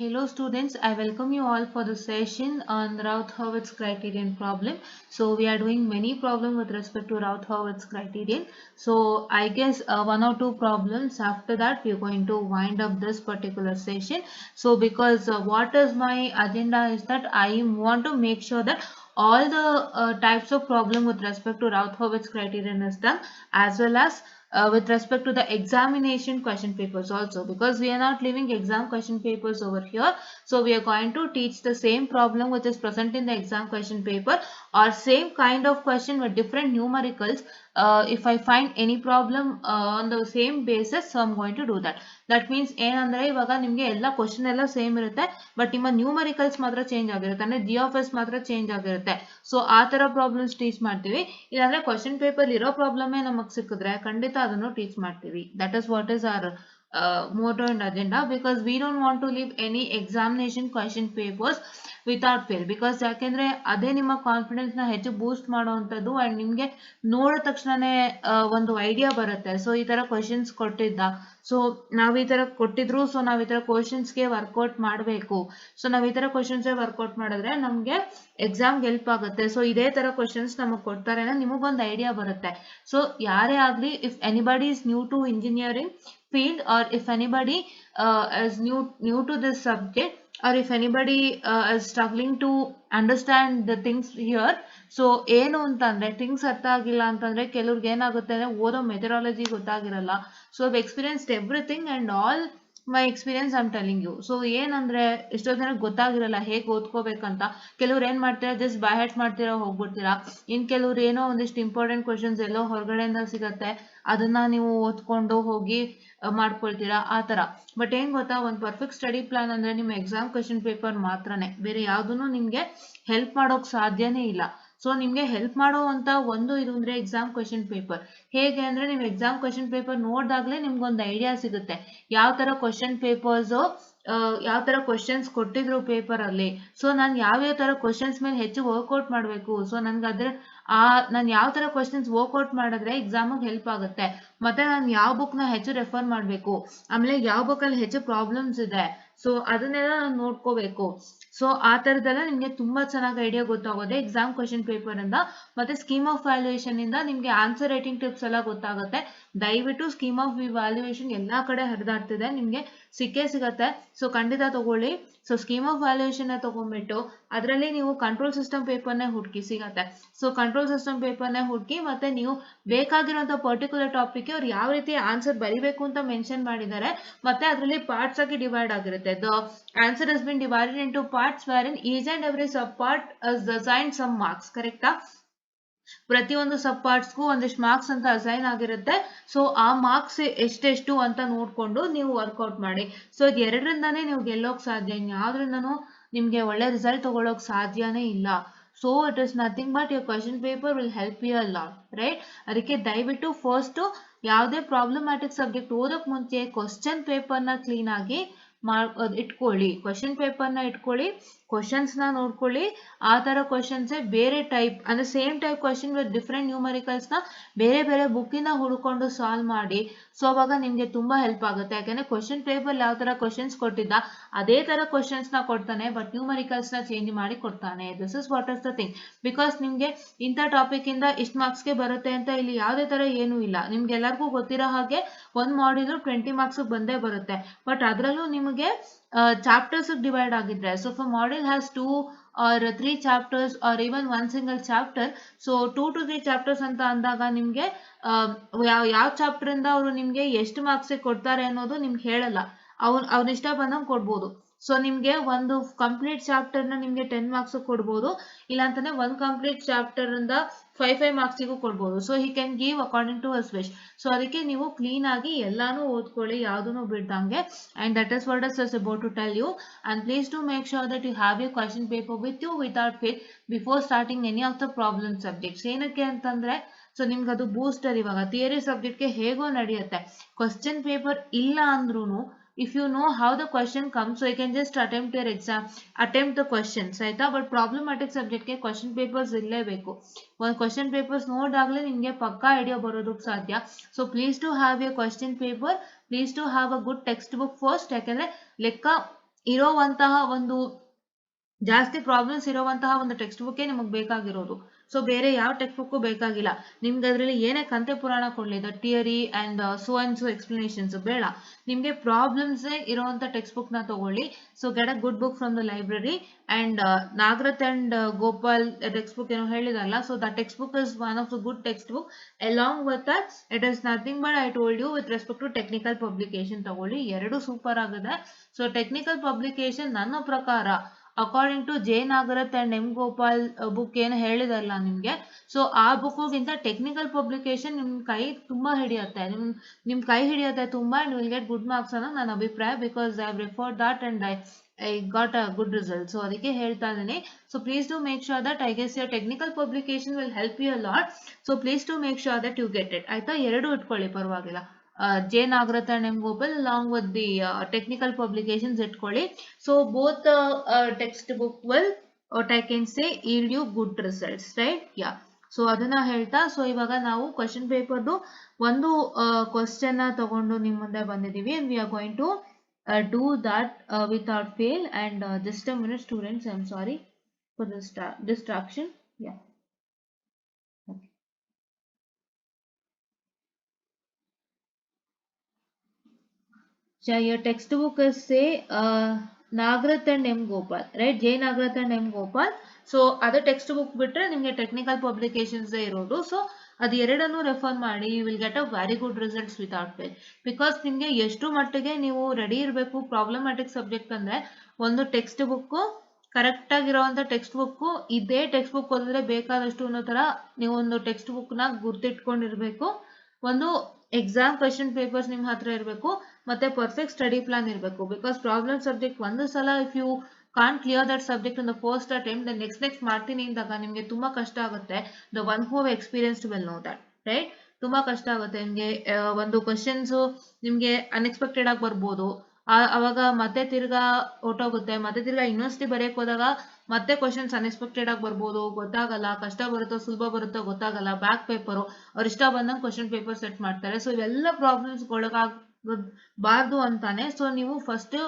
Hello students, I welcome you all for the session on Routh-Hurwitz criterion problem. So we are doing many problems with respect to Routh-Hurwitz criterion. So I guess one or two problems after that we are going to wind up this particular session. So because what is my agenda is that I want to make sure that all the types of problem with respect to Routh-Hurwitz criterion is done, as well as with respect to the examination question papers also, because we are not leaving exam question papers over here. So we are going to teach the same problem which is present in the exam question paper, or same kind of question with different numericals. If I find any problem on the same basis, so I'm going to do that. That means ಏನಂದ್ರೆ ಇವಾಗ ನಿಮಗೆ ಎಲ್ಲ question ಎಲ್ಲ same ಇರುತ್ತೆ, but ನಿಮ್ಮ numericals ಮಾತ್ರ change ಆಗಿರುತ್ತೆ, ಅಂದ್ರೆ ಜಿ ಆಫ್ ಎಸ್ ಮಾತ್ರ ಚೇಂಜ್ ಆಗಿರುತ್ತೆ. ಸೊ ಆ ತರ ಪ್ರಾಬ್ಲಮ್ಸ್ ಟೀಚ್ ಮಾಡ್ತೀವಿ. ಇಲ್ಲಾಂದ್ರೆ ಕ್ವಶನ್ ಪೇಪರ್ ಇರೋ ಪ್ರಾಬ್ಲಮೇ ನಮಗ್ ಸಿಕ್ಕಿದ್ರೆ ಖಂಡಿತ ಅದನ್ನು ಟೀಚ್ ಮಾಡ್ತೀವಿ. That is what is our motto and agenda, because we don't want to leave any examination question papers without fail, because ಯಾಕೆಂದ್ರೆ ಅದೇ ನಿಮ್ಮ ಕಾನ್ಫಿಡೆನ್ಸ್ ನ ಹೆಚ್ಚು ಬೂಸ್ಟ್ ಮಾಡುವಂತದ್ದು ಅಂಡ್ ನಿಮ್ಗೆ ನೋಡಿದ ತಕ್ಷಣನೇ ಒಂದು ಐಡಿಯಾ ಬರುತ್ತೆ. ಸೊ ಈ ತರ ಕ್ವಶನ್ಸ್ ಕೊಟ್ಟಿದ್ದ, ಸೊ ನಾವ್ ಈ ತರ ಕೊಟ್ಟಿದ್ರು, ಸೊ ನಾವ್ ಈ ತರ ಕ್ವಶನ್ಸ್ ಗೆ ವರ್ಕೌಟ್ ಮಾಡಬೇಕು. ಸೊ ನಾವ್ ಈ ತರ ಕ್ವಶನ್ಸ್ ವರ್ಕೌಟ್ ಮಾಡಿದ್ರೆ ನಮ್ಗೆ ಎಕ್ಸಾಮ್ ಹೆಲ್ಪ್ ಆಗುತ್ತೆ. ಸೊ ಇದೇ ತರ ಕ್ವಶನ್ಸ್ ನಮಗ್ ಕೊಡ್ತಾರೆ, ನಿಮಗೊಂದು ಐಡಿಯಾ ಬರುತ್ತೆ. ಸೊ ಯಾರೇ ಆಗ್ಲಿ, if anybody is new to engineering field, or if anybody is new to this subject, or if anybody is struggling to understand the things here, so ಏನು ಅಂತಂದ್ರೆ ಥಿಂಗ್ಸ್ ಅರ್ಥ ಆಗಿಲ್ಲ ಅಂತಂದ್ರೆ ಕೆಲವ್ರಿಗೆ ಏನಾಗುತ್ತೆ ಅಂದ್ರೆ ಓದೋ ಮೆಥಡಾಲಜಿ ಗೊತ್ತಾಗಿರಲ್ಲ. So I've experienced everything and all my experience I am telling you. So ಏನಂದ್ರೆ ಎಷ್ಟೋ ಜನಕ್ಕೆ ಗೊತ್ತಾಗಿರಲ್ಲ ಹೇಗೆ ಓದ್ಕೋಬೇಕಂತ. ಕೆಲವ್ರು ಏನ್ ಮಾಡ್ತೀರಾ, ಜಸ್ಟ್ ಬೈ ಹ್ಯಾಟ್ ಮಾಡ್ತೀರಾ, ಹೋಗ್ಬಿಡ್ತೀರಾ. ಇನ್ ಕೆಲವ್ರು ಏನೋ ಒಂದಿಷ್ಟು ಇಂಪಾರ್ಟೆಂಟ್ ಕ್ವಶನ್ಸ್ ಎಲ್ಲೋ ಹೊರಗಡೆಯಿಂದ ಸಿಗತ್ತೆ, ಅದನ್ನ ನೀವು ಓದ್ಕೊಂಡು ಹೋಗಿ ಮಾಡ್ಕೊಳ್ತೀರಾ, ಆ ತರ. ಬಟ್ ಏನ್ ಗೊತ್ತಾ, ಒಂದು ಪರ್ಫೆಕ್ಟ್ ಸ್ಟಡಿ ಪ್ಲಾನ್ ಅಂದ್ರೆ ನಿಮ್ಮ ಎಕ್ಸಾಮ್ ಕ್ವಶನ್ ಪೇಪರ್ ಮಾತ್ರನೇ, ಬೇರೆ ಯಾವ್ದನ್ನು ನಿಮ್ಗೆ ಹೆಲ್ಪ್ ಮಾಡೋಕ್ ಸಾಧ್ಯನೇ ಇಲ್ಲ. ಸೊ ನಿಮ್ಗೆ ಹೆಲ್ಪ್ ಮಾಡುವಂತ ಒಂದು ಇದು ಅಂದ್ರೆ ಎಕ್ಸಾಮ್ ಕ್ವಶನ್ ಪೇಪರ್. ಹೇಗೆ ಅಂದ್ರೆ ನೀವು ಎಕ್ಸಾಮ್ ಕ್ವಶನ್ ಪೇಪರ್ ನೋಡ್ದಾಗ್ಲೇ ನಿಮ್ಗೊಂದು ಐಡಿಯಾ ಸಿಗುತ್ತೆ ಯಾವ ತರ ಕ್ವಶನ್ ಪೇಪರ್ಸ್, ಯಾವ ತರ ಕ್ವಶನ್ಸ್ ಕೊಟ್ಟಿದ್ರು ಪೇಪರ್ ಅಲ್ಲಿ. ಸೊ ನಾನು ಯಾವ ತರ ಕ್ವಶನ್ಸ್ ಮೇಲೆ ಹೆಚ್ಚು ವರ್ಕೌಟ್ ಮಾಡ್ಬೇಕು, ಸೊ ನನ್ಗೆ ಅದ್ರ ನಾನು ಯಾವ ತರ ಕ್ವಶನ್ಸ್ ವರ್ಕೌಟ್ ಮಾಡಿದ್ರೆ ಎಕ್ಸಾಮ್ ಹೆಲ್ಪ್ ಆಗುತ್ತೆ, ಮತ್ತೆ ನಾನು ಯಾವ ಬುಕ್ ನ ಹೆಚ್ಚು ರೆಫರ್ ಮಾಡ್ಬೇಕು, ಆಮೇಲೆ ಯಾವ ಬುಕ್ ಅಲ್ಲಿ ಹೆಚ್ಚು ಪ್ರಾಬ್ಲಮ್ಸ್ ಇದೆ, ಸೊ ಅದನ್ನೆಲ್ಲ ನಾನು ನೋಡ್ಕೋಬೇಕು. ಸೊ ಆ ತರದೆಲ್ಲ ನಿಮ್ಗೆ ತುಂಬಾ ಚೆನ್ನಾಗಿ ಐಡಿಯಾ ಗೊತ್ತಾಗುತ್ತೆ ಎಕ್ಸಾಮ್ ಕ್ವಶನ್ ಪೇಪರ್ ಇಂದ. ಮತ್ತೆ ಸ್ಕೀಮ್ ಆಫ್ ವ್ಯಾಲ್ಯೂಯೇಷನ್ ಇಂದ ನಿಮ್ಗೆ ಆನ್ಸರ್ ರೈಟಿಂಗ್ ಟಿಪ್ಸ್ ಎಲ್ಲ ಗೊತ್ತಾಗುತ್ತೆ. ದಯವಿಟ್ಟು ಸ್ಕೀಮ್ ಆಫ್ ವ್ಯಾಲ್ಯೂಯೇಷನ್ ಎಲ್ಲಾ ಕಡೆ ಹರಿದಾಡ್ತಿದೆ, ನಿಮ್ಗೆ ಸಿಕ್ಕೇ ಸಿಗತ್ತೆ. ಸೊ ಖಂಡಿತ ತಗೊಳ್ಳಿ. ಸೊ ಸ್ಕೀಮ್ ಆಫ್ ವ್ಯಾಲ್ಯೂಯೇಷನ್ ತಗೊಂಡ್ಬಿಟ್ಟು ಅದರಲ್ಲಿ ನೀವು ಕಂಟ್ರೋಲ್ ಸಿಸ್ಟಮ್ ಪೇಪರ್ನೇ ಹುಡುಕಿ, ಸಿಗತ್ತೆ. ಸೊ ಕಂಟ್ರೋಲ್ ಸಿಸ್ಟಮ್ ಪೇಪರ್ನೇ ಹುಡುಕಿ, ಮತ್ತೆ ನೀವು ಬೇಕಾಗಿರುವಂತ ಪರ್ಟಿಕ್ಯುಲರ್ ಟಾಪಿಕ್ ಅವ್ರು ಯಾವ ರೀತಿ ಆನ್ಸರ್ ಬರಿಬೇಕು ಅಂತ ಮೆನ್ಷನ್ ಮಾಡಿದ್ದಾರೆ, ಮತ್ತೆ ಅದರಲ್ಲಿ ಪಾರ್ಟ್ಸ್ ಆಗಿ ಡಿವೈಡ್ ಆಗಿರುತ್ತೆ. The answer has been divided into parts where in each and every sub part is assigned some marks. ಕರೆಕ್ಟಾ? ಪ್ರತಿಯೊಂದು ಸಬ್ ಪಾರ್ಟ್ಸ್ಗೂ ಒಂದಿಷ್ಟು ಮಾರ್ಕ್ಸ್ ಅಂತ ಅಸೈನ್ ಆಗಿರುತ್ತೆ. ಸೊ ಆ ಮಾರ್ಕ್ಸ್ ಎಷ್ಟೆಷ್ಟು ಅಂತ ನೋಡ್ಕೊಂಡು ನೀವು ವರ್ಕೌಟ್ ಮಾಡಿ. ಸೊ ಇದು ಎರಡರಿಂದಾನೇ ನೀವು ಗೆಲ್ಲೋಕ್ ಸಾಧ್ಯ, ಇನ್ಯಾವ್ದ್ರಿಂದನೂ ನಿಮ್ಗೆ ಒಳ್ಳೆ ರಿಸಲ್ಟ್ ತಗೊಳ್ಳೋಕ್ ಸಾಧ್ಯನೇ ಇಲ್ಲ. So it is nothing but your question paper will help you a lot, right? ಅದಕ್ಕೆ ದಯವಿಟ್ಟು ಫಸ್ಟ್ ಯಾವುದೇ ಪ್ರಾಬ್ಲಮ್ಯಾಟಿಕ್ ಸಬ್ಜೆಕ್ಟ್ ಓದೋಕ್ ಮುಂಚೆ ಕ್ವಶನ್ ಪೇಪರ್ನ ಕ್ಲೀನ್ ಆಗಿ ಇಟ್ಕೊಳ್ಳಿ, ಕ್ವಶನ್ ಪೇಪರ್ನ ಇಟ್ಕೊಳ್ಳಿ, ಕ್ವಶನ್ಸ್ ನ ನೋಡ್ಕೊಳ್ಳಿ. ಆ ತರ ಕ್ವಶನ್ಸ್ ಬೇರೆ ಟೈಪ್ ಅಂದ್ರೆ same type question with different numericals ನ ಬೇರೆ ಬೇರೆ ಬುಕ್ಕಿನ ಹುಡ್ಕೊಂಡು ಸಾಲ್ವ್ ಮಾಡಿ. ಸೊ ಅವಾಗ ನಿಮ್ಗೆ ತುಂಬಾ ಹೆಲ್ಪ್ ಆಗುತ್ತೆ. ಯಾಕಂದ್ರೆ ಕ್ವಶನ್ ಪೇಪರ್ ಯಾವ ತರ ಕ್ವಶನ್ಸ್ ಕೊಟ್ಟಿದ್ದ ಅದೇ ತರ ಕ್ವಶನ್ಸ್ ನ ಕೊಡ್ತಾನೆ, ಬಟ್ ನ್ಯೂಮರಿಕಲ್ಸ್ ನ ಚೇಂಜ್ ಮಾಡಿ ಕೊಡ್ತಾನೆ. This is what is the thing. Because ನಿಮ್ಗೆ ಇಂಥ ಟಾಪಿಕ್ ಇಂದ ಇಷ್ಟು ಮಾರ್ಕ್ಸ್ ಗೆ ಬರುತ್ತೆ ಅಂತ ಇಲ್ಲಿ ಯಾವುದೇ ತರ ಏನೂ ಇಲ್ಲ. ನಿಮ್ಗೆ ಎಲ್ಲರಿಗೂ ಗೊತ್ತಿರೋ ಹಾಗೆ ಒಂದ್ ಮಾಡ್ಯೂಲ್ 20 ಮಾರ್ಕ್ಸ್ ಬಂದೇ ಬರುತ್ತೆ, ಬಟ್ ಅದರಲ್ಲೂ ನಿಮಗೆ ಚಾಪ್ಟರ್ಸ್ ಡಿವೈಡ್ ಆಗಿದ್ರೆ, so for module has 2 or 3 chapters or even one single chapter, so 2 to 3 chapters ಅಂತ ಅಂದಾಗ ನಿಮ್ಗೆ ಯಾವ ಚಾಪ್ಟರ್ ಇಂದ ಅವರು ನಿಮ್ಗೆ ಎಷ್ಟು ಮಾರ್ಕ್ಸ್ ಕೊಡ್ತಾರೆ ಅನ್ನೋದು ನಿಮ್ಗೆ ಹೇಳಲ್ಲ. ಅವ್ನ ಇಷ್ಟ ಬಂದಂಗೆ ಕೊಡ್ಬೋದು. ಸೊ ನಿಮ್ಗೆ ಒಂದು ಕಂಪ್ಲೀಟ್ ಚಾಪ್ಟರ್ ನ ನಿಮ್ಗೆ 10 ಮಾರ್ಕ್ಸ್ ಕೊಡ್ಬೋದು, ಇಲ್ಲ ಅಂತಾನೆ ಒಂದ್ ಕಂಪ್ಲೀಟ್ ಚಾಪ್ಟರ್ ಇಂದ 5 ಮಾರ್ಕ್ಸಿಗೂ ಕೊಡ್ಬೋದು. So he can give according to his wish. So ಅದಕ್ಕೆ ನೀವು ಕ್ಲೀನ್ ಆಗಿ ಎಲ್ಲಾನು ಓದ್ಕೊಳ್ಳಿ, ಯಾವ್ದನ್ನು ಬಿಡ್ದಂಗೆ. And that is what is about to tell you. And please to make sure that you have your question paper with you without fail before starting any of the problem subjects. ಏನಕ್ಕೆ ಅಂತಂದ್ರೆ, so ನಿಮ್ಗೆ ಅದು booster. ಇವಾಗ theory ಸಬ್ಜೆಕ್ಟ್ಗೆ ಹೇಗೋ ನಡೆಯುತ್ತೆ, question paper ಇಲ್ಲ ಅಂದ್ರೂ if you know how the question comes, so you can just attempt the questions, ಆಯ್ತಾ? ಬಟ್ ಪ್ರಾಬ್ಲಮ್ಯಾಟಿಕ್ ಸಬ್ಜೆಕ್ಟ್ಗೆ ಕ್ವಶನ್ ಪೇಪರ್ಸ್ ಇರಲೇಬೇಕು. ಒಂದು ಕ್ವಶನ್ ಪೇಪರ್ಸ್ ನೋಡಿದಾಗಲೇ ನಿಮಗೆ ಪಕ್ಕಾ ಐಡಿಯಾ ಬರೋದಕ್ಕೆ ಸಾಧ್ಯ. So please to have your question paper, please to have a good text book first. ಯಾಕಂದ್ರೆ ಲೆಕ್ಕ ಇರೋವಂತಹ ಒಂದು ಜಾಸ್ತಿ ಪ್ರಾಬ್ಲಮ್ಸ್ ಇರುವಂತಹ ಒಂದು ಟೆಕ್ಸ್ಟ್ ಬುಕ್ಕೇ ನಿಮಗೆ ಬೇಕಾಗಿರೋದು. ಸೊ ಬೇರೆ ಯಾವ ಟೆಕ್ಸ್ಟ್ ಬುಕ್ ಬೇಕಾಗಿಲ್ಲ. ನಿಮ್ಗೆ ಅದರಲ್ಲಿ ಏನೇ ಕಂತೆ ಪುರಾಣ ಕೊಡಲಿ, the theory and so and so explanations ಬೇಡ. ನಿಮಗೆ ಪ್ರಾಬ್ಲಮ್ಸ್ ಇರುವಂತ ಟೆಕ್ಸ್ಟ್ ಬುಕ್ ನ ತಗೊಳ್ಳಿ. So get a good book from the library and Nagarath and Gopal text book ಏನೋ ಹೇಳಿದಲ್ಲ. So the text book is one of the good text book. Along with that it is nothing but I told you with respect to technical publication ತಗೊಳ್ಳಿ. ಎರಡು super ಆಗಿದೆ. So technical publication ನನ್ನ ಪ್ರಕಾರ according to J Nagarath and M Gopal book ಏನು ಹೇಳಿದಲ್ಲ ನಿಮ್ಗೆ, so ಆ ಬುಕ್ಗಿಂತ technical publication ನಿಮ್ ಕೈ ತುಂಬಾ ಹಿಡಿಯುತ್ತೆ, ನಿಮ್ ಕೈ ಹಿಡಿಯುತ್ತೆ ತುಂಬಾ, and will get good marks ಅನ್ನೋ ನನ್ನ ಅಭಿಪ್ರಾಯ. Because I have referred that and I got a good result. So ಅದಕ್ಕೆ ಹೇಳ್ತಾ ಇದ್ದೀನಿ. So please do make sure that I guess your technical publication will help you a lot. So please do make sure that you get it. ಆಯ್ತಾ, ಎರಡು ಇಟ್ಕೊಳ್ಳಿ ಪರವಾಗಿಲ್ಲ. J. Nagrata and M. Gopal along with the technical publications ಇಟ್ಕೊಳ್ಳಿ. So both textbook will, what I can say, yield you good results, right? Yeah. So ಅದನ್ನ ಹೇಳ್ತಾ, so ಇವಾಗ ನಾವು question ಪೇಪರ್ದು ಒಂದು ಕ್ವಶನ್ ತಗೊಂಡು ನಿಮ್ಮ ಮುಂದೆ ಬಂದಿದ್ದೀವಿ. and we are going to do that without fail. and just a minute students, I'm sorry for this distraction. Yeah. Okay. Yeah, your textbook is say Nagrath and M. Gopal, right? J. Nagrath and M. Gopal. So ಅದೇ text book ಬಿಟ್ರೆ ನಿಮಗೆ technical publications ಇರೋದು. So ಅದು ಎರಡನ್ನು refer ಮಾಡಿ, you will get a very good results without fail. Because ನಿಮಗೆ ಎಷ್ಟು ಮಟ್ಟಿಗೆ ನೀವು ರೆಡಿ ಇರಬೇಕು ಪ್ರಾಬ್ಲಮ್ಯಾಟಿಕ್ ಸಬ್ಜೆಕ್ಟ್ ಅಂದ್ರೆ, ಒಂದು ಟೆಕ್ಸ್ಟ್ ಬುಕ್ ಕರೆಕ್ಟ್ ಆಗಿರುವಂತ ಟೆಕ್ಸ್ಟ್ ಬುಕ್, ಇದೇ ಟೆಕ್ಸ್ಟ್ ಬುಕ್ ಓದಿದ್ರೆ ಬೇಕಾದಷ್ಟು ಅನ್ನೋ ತರ ನೀವು ಒಂದು ಟೆಕ್ಸ್ಟ್ ಬುಕ್ ನ ಗುರ್ತಿಟ್ಕೊಂಡಿರ್ಬೇಕು. ಒಂದು ಎಕ್ಸಾಮ್ ಕ್ವೆಶನ್ ಪೇಪರ್ಸ್ ನಿಮ್ಮ ಹತ್ರ ಇರಬೇಕು, ಮತ್ತೆ ಪರ್ಫೆಕ್ಟ್ ಸ್ಟಡಿ ಪ್ಲಾನ್ ಇರಬೇಕು. ಬಿಕಾಸ್ ಪ್ರಾಬ್ಲಮ್ ಸಬ್ಜೆಕ್ಟ್ ಒಂದು ಸಲ if you can't clear that subject in the first attempt, then next ಮಾಡ್ತೀನಿ ಅಂದಾಗ ನಿಮಗೆ ತುಂಬಾ ಕಷ್ಟ ಆಗುತ್ತೆ. The one who experienced will know that, right? ತುಂಬಾ ಕಷ್ಟ ಆಗುತ್ತೆ ನಿಮಗೆ. ಒಂದು ಕ್ವಶನ್ಸ್ ನಿಮ್ಗೆ ಅನ್ಎಕ್ಸ್ಪೆಕ್ಟೆಡ್ ಆಗಿ ಬರ್ಬೋದು, ಅವಾಗ ಮತ್ತೆ ತಿರ್ಗಾ ಹೊಟ್ಟೋಗುತ್ತೆ. ಮತ್ತೆ ತಿರ್ಗಾ ಯೂನಿವರ್ಸಿಟಿ ಬರೆಯಕ್ ಹೋದಾಗ ಮತ್ತೆ ಕ್ವಶನ್ಸ್ ಅನ್ಎಕ್ಸ್ಪೆಕ್ಟೆಡ್ ಆಗಿ ಬರ್ಬೋದು, ಗೊತ್ತಾಗಲ್ಲ. ಕಷ್ಟ ಬರುತ್ತೋ ಸುಲಭ ಬರುತ್ತೋ ಗೊತ್ತಾಗಲ್ಲ. ಬ್ಯಾಕ್ ಪೇಪರು ಅವ್ರ ಇಷ್ಟ ಬಂದಂಗೆ ಕ್ವಶನ್ ಪೇಪರ್ ಸೆಟ್ ಮಾಡ್ತಾರೆ. ಸೊ ಇವೆಲ್ಲ ಪ್ರಾಬ್ಲಮ್ಸ್ ಒಳಗಾಗಬಾರ್ದು ಅಂತಾನೆ. ಸೊ ನೀವು ಫಸ್ಟ್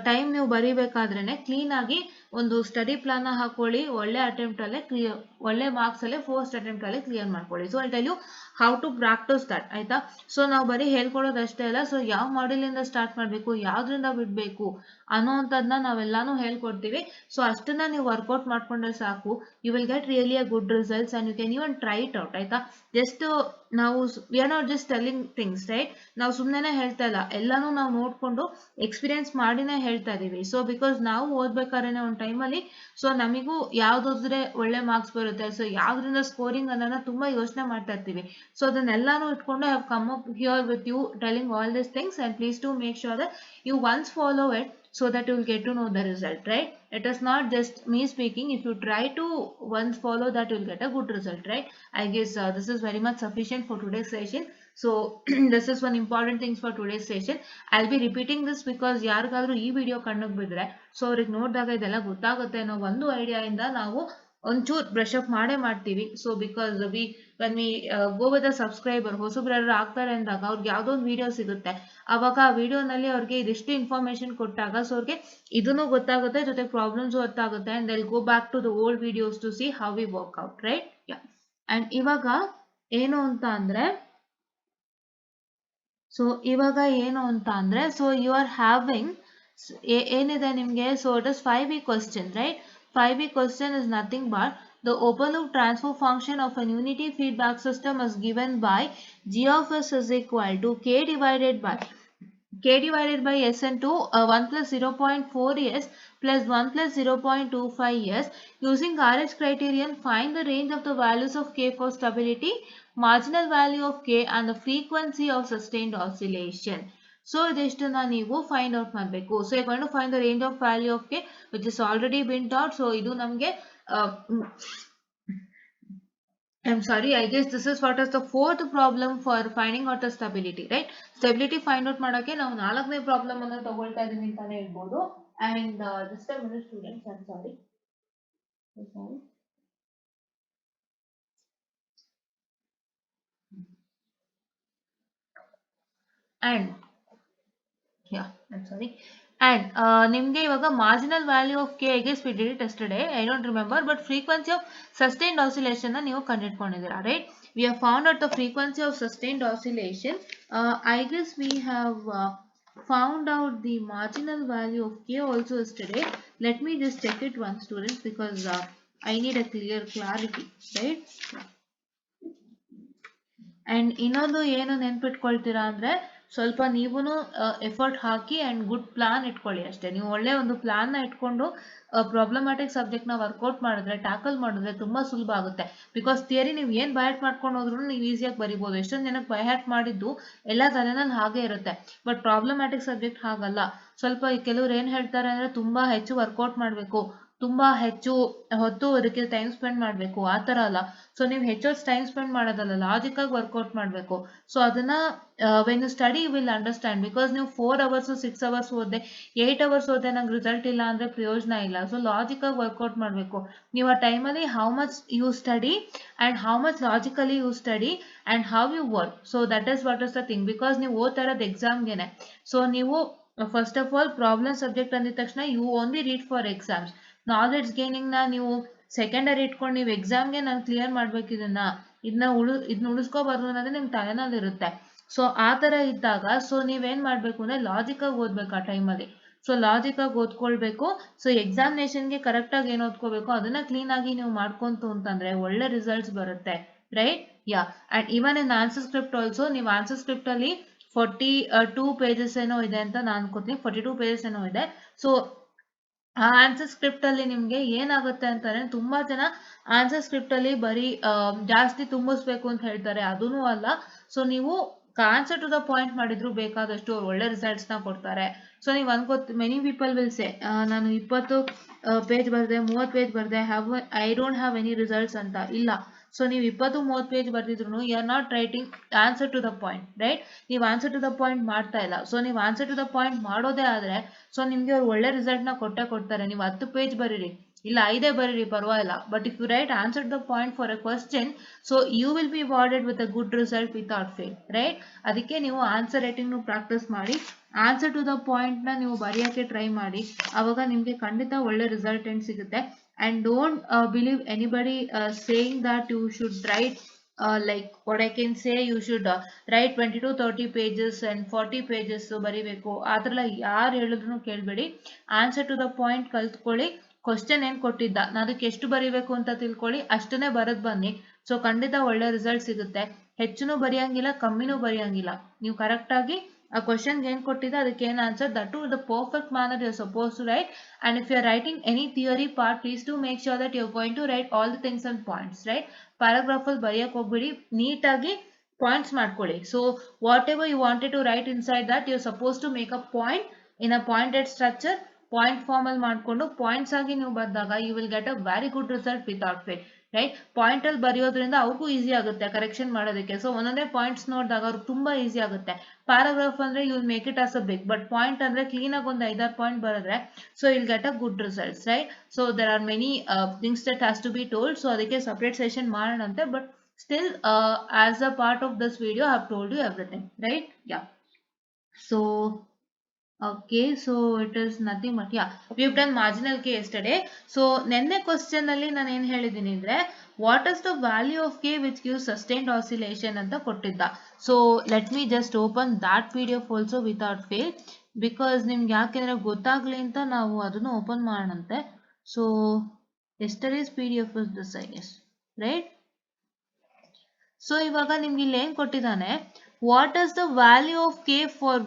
ಟೈಮ್ ನೀವು ಬರಿಬೇಕಾದ್ರೇನೆ ಕ್ಲೀನ್ ಆಗಿ ಒಂದು ಸ್ಟಡಿ ಪ್ಲಾನ್ ಹಾಕೊಳ್ಳಿ. ಒಳ್ಳೆ ಅಟೆಂಪ್ಟ್ ಅಲ್ಲೇ ಕ್ಲಿಯರ್, ಒಳ್ಳೆ ಮಾರ್ಕ್ಸ್ ಅಲ್ಲೇ ಫಸ್ಟ್ ಅಟೆಂಪ್ಟ್ ಅಲ್ಲೇ ಕ್ಲಿಯರ್ ಮಾಡ್ಕೊಳ್ಳಿ. So I tell you how to practice that, ಆಯ್ತಾ? ಸೊ ನಾವು ಬರೀ ಹೇಳ್ಕೊಡೋದಷ್ಟೇ ಅಲ್ಲ, ಸೊ ಯಾವ ಮಾಡೆಲ್ ಇಂದ ಸ್ಟಾರ್ಟ್ ಮಾಡಬೇಕು, ಯಾವ್ದ್ರಿಂದ ಬಿಡ್ಬೇಕು ಅನ್ನೋಂಥದ್ದನ್ನ ನಾವೆಲ್ಲಾನು ಹೇಳ್ಕೊಡ್ತೀವಿ. ಸೊ ಅಷ್ಟನ್ನ ನೀವು ವರ್ಕೌಟ್ ಮಾಡ್ಕೊಂಡ್ರೆ ಸಾಕು, you will get really a good results and you can even try it out, ಆಯ್ತಾ? ಜಸ್ಟ್ ನಾವು we are not just telling things, right? ನಾವು ಸುಮ್ಮನೆ ಹೇಳ್ತಾ ಇಲ್ಲ, ಎಲ್ಲಾನು ನಾವು ನೋಡ್ಕೊಂಡು ಎಕ್ಸ್ಪೀರಿಯನ್ಸ್ ಮಾಡಿನೇ ಹೇಳ್ತಾ ಇದೀವಿ. ಸೊ ಬಿಕಾಸ್ ನಾವು ಓದ್ಬೇಕಾದ್ರೆ ಒಂದು ಟೈಮಲ್ಲಿ ಸೊ ನಮಿಗೂ ಯಾವ್ದಾದ್ರೆ ಒಳ್ಳೆ ಮಾರ್ಕ್ಸ್ ಬರುತ್ತೆ, ಸೊ ಯಾವ್ದ್ರಿಂದ ಸ್ಕೋರಿಂಗ್ ಅನ್ನೋದನ್ನ ತುಂಬಾ ಯೋಚನೆ ಮಾಡ್ತಾ ಇರ್ತೀವಿ. ಸೊ ಅದನ್ನೆಲ್ಲಾನು ಇಟ್ಕೊಂಡು I have come up here with you telling all this things, and please to make sure that you once follow it so that you will get to know the result, right? It is not just me speaking. If you try to once follow that, you will get a good result, right? I guess this is very much sufficient for today's session. So this is one important things for today's session. I'll be repeating this because ಯಾರಿಗಾದ್ರೂ ಈ video ಕಣ್ಣಿಗೆ ಬಿದ್ರೆ so ಅವ್ರಿಗೆ ನೋಡಿದಾಗ ಇದೆಲ್ಲ ಗೊತ್ತಾಗುತ್ತೆ ಅನ್ನೋ ಒಂದು ಐಡಿಯಾ ಇಂದ ನಾವು ಒಂಚೂರು ಬ್ರಷ್ ಅಪ್ ಮಾಡೇ ಮಾಡ್ತೀವಿ. So because when we go with a subscriber, ಹೊಸಬ್ರು ಯಾರು ಆಗ್ತಾರೆ ಅಂದಾಗ ಅವ್ರಿಗೆ ಯಾವುದೋ ಒಂದು ವಿಡಿಯೋ ಸಿಗುತ್ತೆ, ಅವಾಗ ಆ ವಿಡಿಯೋನಲ್ಲಿ ಅವ್ರಿಗೆ ಇದಿಷ್ಟು ಇನ್ಫಾರ್ಮೇಶನ್ ಕೊಟ್ಟಾಗ ಸೊ ಅವ್ರಿಗೆ ಇದನ್ನು ಗೊತ್ತಾಗುತ್ತೆ, ಜೊತೆ ಪ್ರಾಬ್ಲಮ್ಸ್ ಗೊತ್ತಾಗುತ್ತೆ, and they'll go back to the old videos to see how we work out, right? Ya. And ಇವಾಗ ಏನು ಅಂತ ಅಂದ್ರೆ, ಸೊ ಯು ಆರ್ ಹ್ಯಾವಿಂಗ್ ಏನಿದೆ ನಿಮಗೆ, so it is 5B question, right? 5B question is nothing but the open loop transfer function of an unity feedback system is given by g of s is equal to k divided by s into 1 plus 0.4s plus 1 plus 0.25s. Using RH criterion, find the range of the values of k for stability, marginal value of k and the frequency of sustained oscillation. So ಇದಷ್ಟನ್ನ ನೀವು find out ಮಾಡಬೇಕು. So you going to find the range of value of K which is already been taught. So ಇದು ನಮಗೆ I'm sorry, I guess this is what is the fourth problem for finding out the stability, right? Stability find out ಮಾಡಕ್ಕೆ ನಾವು ನಾಲ್ಕನೇ problem ಅನ್ನು ತಗೊಳ್ತಾ ಇದೀನಿ ಅಂತಾನೆ ಹೇಳ್ಬೋದು. And just a minute students, I'm sorry. And yeah, I'm sorry. And ನಿಮಗೆ ಇವಾಗ ಮಾರ್ಜಿನಲ್ ವ್ಯಾಲ್ಯೂ ಆಫ್ ಕೆ ಗೆ we did it yesterday, I don't remember, but frequency of sustained oscillation ನೀವು ಕಂಡುಹಿಡ್ಕೊಂಡಿದ್ದೀರಾ, right? We have found out the frequency of sustained oscillation. I guess we have found out the marginal value of k also yesterday. Let me just check it once, students, because I need a clear clarity, right? And ಇನ್ನೊಂದು ಏನು ನೆನ್ಪಿಟ್ಕೊಳ್ತೀರಾ ಅಂದ್ರೆ, ಸ್ವಲ್ಪ ನೀವು effort hockey and good plan ಇಟ್ಕೊಳ್ಳಿ ಅಷ್ಟೇ. ನೀವು ಒಳ್ಳೆ ಒಂದು ಪ್ಲಾನ್ ನ ಇಟ್ಕೊಂಡು ಪ್ರಾಬ್ಲಮ್ಯಾಟಿಕ್ ಸಬ್ಜೆಕ್ಟ್ ನ ವರ್ಕೌಟ್ ಮಾಡಿದ್ರೆ, ಟ್ಯಾಕಲ್ ಮಾಡಿದ್ರೆ ತುಂಬಾ ಸುಲಭ ಆಗುತ್ತೆ. ಬಿಕಾಸ್ ಥಿಯರಿ ನೀವು ಏನ್ ಬೈ ಹಾರ್ಟ್ ಮಾಡ್ಕೊಂಡು ಹೋದ್ರು ನೀವು ಈಸಿಯಾಗಿ ಬರಿಬಹುದು. ಎಷ್ಟೊಂದು ಜನಕ್ಕೆ ಬೈ ಹಾರ್ಟ್ ಮಾಡಿದ್ದು ಎಲ್ಲ ತಲೆನಲ್ಲಿ ಹಾಗೆ ಇರುತ್ತೆ, ಬಟ್ ಪ್ರಾಬ್ಲಮ್ಯಾಟಿಕ್ ಸಬ್ಜೆಕ್ಟ್ ಹಾಗಲ್ಲ. ಸ್ವಲ್ಪ ಕೆಲವ್ರು ಏನ್ ಹೇಳ್ತಾರೆ ಅಂದ್ರೆ, ತುಂಬಾ ಹೆಚ್ಚು ವರ್ಕೌಟ್ ಮಾಡ್ಬೇಕು, ತುಂಬಾ ಹೆಚ್ಚು ಹೊತ್ತು ಅದಕ್ಕೆ ಟೈಮ್ ಸ್ಪೆಂಡ್ ಮಾಡಬೇಕು, ಆ ತರ ಅಲ್ಲ. ಸೊ ನೀವು ಹೆಚ್ಚು ಟೈಮ್ ಸ್ಪೆಂಡ್ ಮಾಡೋದಲ್ಲ, ಲಾಜಿಕ್ ಆಗಿ ವರ್ಕೌಟ್ ಮಾಡಬೇಕು. ಸೊ ಅದನ್ನ when you study will understand. Because ನೀವು 4 ಅವರ್ಸ್ 6 ಅವರ್ಸ್ ಓದ್ದೆ, 8 ಅವರ್ಸ್ ಓದ್ದೆ ನಂಗೆ ರಿಸಲ್ಟ್ ಇಲ್ಲ ಅಂದ್ರೆ ಪ್ರಯೋಜನ ಇಲ್ಲ. ಸೊ ಲಾಜಿಕ್ ಆಗಿ ವರ್ಕೌಟ್ ಮಾಡಬೇಕು. ನೀವು ಆ ಟೈಮಲ್ಲಿ how much you study and how much logically you study and how you work. So that is what is the thing. Because ನೀವು ಓದ್ತಾ ಇರೋದು ಎಕ್ಸಾಮ್ಗೆನೆ. ಸೊ ನೀವು first of all problem subject ಅಂದಿದ ತಕ್ಷಣ you only read for exams. Knowledge gaining ನ ನೀವು secondary ಇಟ್ಕೊಂಡು ನೀವು ಎಕ್ಸಾಮ್ಗೆ ನಾನು ಕ್ಲಿಯರ್ ಮಾಡ್ಬೇಕು ಇದನ್ನ ಉಳಿಸ್ಕೋಬಾರ್ದು ಅನ್ನೋದೇ ನಿಮ್ ತಲೆನಲ್ಲಿ ಇರುತ್ತೆ. ಸೊ ಆ ತರ ಇದ್ದಾಗ ಸೊ ನೀವೇನ್ ಮಾಡ್ಬೇಕು ಅಂದ್ರೆ ಲಾಜಿಕ್ ಆಗಿ ಓದ್ಬೇಕು ಆ ಟೈಮಲ್ಲಿ. ಸೊ ಲಾಜಿಕ್ ಆಗಿ ಓದ್ಕೊಳ್ಬೇಕು. ಸೊ ಎಕ್ಸಾಮಿನೇಷನ್ಗೆ ಕರೆಕ್ಟ್ ಆಗಿ ಏನ್ ಓದ್ಕೋಬೇಕು ಅದನ್ನ ಕ್ಲೀನ್ ಆಗಿ ನೀವು ಮಾಡ್ಕೊಂತು ಅಂತಂದ್ರೆ ಒಳ್ಳೆ ರಿಸಲ್ಟ್ಸ್ ಬರುತ್ತೆ, right? Ya. And even in answer script also, ನೀವು ಆನ್ಸರ್ ಸ್ಕ್ರಿಪ್ಟ್ ಅಲ್ಲಿ 42 ಪೇಜಸ್ ಏನೋ ಇದೆ ಅಂತ ನಾನು ಅನ್ಕೋತೀನಿ, 42 ಪೇಜಸ್ ಏನೋ ಇದೆ. ಸೊ ಆ ಆನ್ಸರ್ ಸ್ಕ್ರಿಪ್ಟ್ ಅಲ್ಲಿ ನಿಮ್ಗೆ ಏನಾಗುತ್ತೆ ಅಂತಂದ್ರೆ, ತುಂಬಾ ಜನ ಆನ್ಸರ್ ಸ್ಕ್ರಿಪ್ಟ್ ಅಲ್ಲಿ ಬರೀ ಜಾಸ್ತಿ ತುಂಬಿಸ್ಬೇಕು ಅಂತ ಹೇಳ್ತಾರೆ, ಅದೂ ಅಲ್ಲ. ಸೊ ನೀವು ಆನ್ಸರ್ ಟು ದ ಪಾಯಿಂಟ್ ಮಾಡಿದ್ರು ಬೇಕಾದಷ್ಟು ಒಳ್ಳೆ ರಿಸಲ್ಟ್ಸ್ ನ ಕೊಡ್ತಾರೆ. ಸೊ ನೀವು ಮೆನಿ ಪೀಪಲ್ ವಿಲ್ ಸೇ ನಾನು 20 ಪೇಜ್ ಬರ್ದೆ, 30 ಪೇಜ್ ಬರ್ದೆ, I don't have any results ಅಂತ. ಇಲ್ಲ. ಸೊ ನೀವು 20-30 ಪೇಜ್ ಬರ್ದಿದ್ರು you are not writing answer to the point, right? ನೀವು ಆನ್ಸರ್ ಟು ದ ಪಾಯಿಂಟ್ ಮಾಡ್ತಾ ಇಲ್ಲ. ಸೊ ನೀವು ಆನ್ಸರ್ ಟು ದ ಪಾಯಿಂಟ್ ಮಾಡೋದೇ ಆದ್ರೆ ಸೊ ನಿಮ್ಗೆ ಅವ್ರು ಒಳ್ಳೆ ರಿಸಲ್ಟ್ ನ ಕೊಡ್ತಾರೆ. ನೀವು 10 ಪೇಜ್ ಬರೀರಿ, ಇಲ್ಲ 5 ಬರೀರಿ, ಪರವಾಗಿಲ್ಲ. But if you write answer to the point for a question, so you will be awarded with a good result without fail, right? ಅದಕ್ಕೆ ನೀವು ಆನ್ಸರ್ ರೈಟಿಂಗ್ ಪ್ರಾಕ್ಟೀಸ್ ಮಾಡಿ, ಆನ್ಸರ್ ಟು ದ ಪಾಯಿಂಟ್ ನ ನೀವು ಬರೆಯಕ್ಕೆ try ಮಾಡಿ. ಅವಾಗ ನಿಮ್ಗೆ ಖಂಡಿತ ಒಳ್ಳೆ ರಿಸಲ್ಟ್ ಸಿಗುತ್ತೆ. And don't believe anybody saying that you should write like what I can say, you should write 20 to 30 pages and 40 pages ಬರಿಬೇಕು. ಆ ಥರ ಯಾರು ಹೇಳಿದ್ರು ಕೇಳಬೇಡಿ. ಆನ್ಸರ್ ಟು ದ ಪಾಯಿಂಟ್ ಕಲ್ತ್ಕೊಳ್ಳಿ. ಕ್ವಶನ್ ಏನ್ ಕೊಟ್ಟಿದ್ದ ಅದಕ್ಕೆ ಎಷ್ಟು ಬರಿಬೇಕು ಅಂತ ತಿಳ್ಕೊಳ್ಳಿ, ಅಷ್ಟನ್ನೇ ಬರದ್ ಬನ್ನಿ. ಸೊ ಖಂಡಿತ ಒಳ್ಳೆ ರಿಸಲ್ಟ್ ಸಿಗುತ್ತೆ. ಹೆಚ್ಚುನು ಬರೆಯಂಗಿಲ್ಲ, ಕಮ್ಮಿನೂ ಬರೆಯಂಗಿಲ್ಲ. ನೀವು ಕರೆಕ್ಟ್ ಆಗಿ ಆ ಕ್ವಶನ್ ಏನ್ ಕೊಟ್ಟಿದೆ ಅದಕ್ಕೆ ಏನ್ answer, that to the perfect manner you are suppose to write. And if you are writing any theory part, please do make sure that you are going to write all the things and points, right? Paragraph ಅಲ್ಲಿ ಬರೆಯಕ್ಕೆ ಹೋಗ್ಬಿಡಿ, ನೀಟಾಗಿ points ಮಾಡ್ಕೊಳ್ಳಿ. So whatever you wanted to write inside that you are suppose to make a point in a pointed structure. Point form ಅಲ್ಲಿ ಮಾಡ್ಕೊಂಡು points ಆಗಿ ನೀವು ಬರ್ದಾಗ you will get a very good result without fail, right? Point ಅಲ್ಲಿ ಬರೆಯೋದ್ರಿಂದ ಅವ್ರಿಗೂ easy ಆಗುತ್ತೆ correction ಮಾಡೋದಕ್ಕೆ. ಸೊ ಒಂದೊಂದೇ ಪಾಯಿಂಟ್ಸ್ ನೋಡಿದಾಗ ಅವ್ರಿಗೆ ತುಂಬಾ ಈಸಿ ಆಗುತ್ತೆ. ಪ್ಯಾರಾಗ್ರಾಫ್ ಅಂದ್ರೆ you will make it as a big, but point ಅಂದ್ರೆ ಕ್ಲೀನ್ ಆಗಿ ಒಂದು 5-6 ಪಾಯಿಂಟ್ ಬರೆದ್ರೆ so will get a good results, right? So there are many things that has to be told. So ಅದಕ್ಕೆ separate session ಮಾಡೋಣಂತೆ, but still as a part of this video I have told you everything, right? Yeah. So okay, so it is nothing but yeah, we've done marginal k yesterday. So nenne question alli ನಾನು ಏನು ಹೇಳಿದ್ದೀನಿ ಅಂದ್ರೆ, what is the value of k which gives sustained oscillation ಅಂತ ಕೊಟ್ಟಿದ್ದ. So let me just open that PDF also without fail, because ನಿಮ್ಗೆ ಯಾಕೆಂದ್ರೆ ಗೊತ್ತಾಗ್ಲಿ ಅಂತ ನಾವು ಅದನ್ನು ಓಪನ್ ಮಾಡೋಣಂತೆ. So yesterday's PDF is this, I guess, right? So ಇವಾಗ ನಿಮ್ಗೆ ಇಲ್ಲಿ ಏನ್ ಕೊಟ್ಟಿದ್ದಾನೆ, what is the value of K for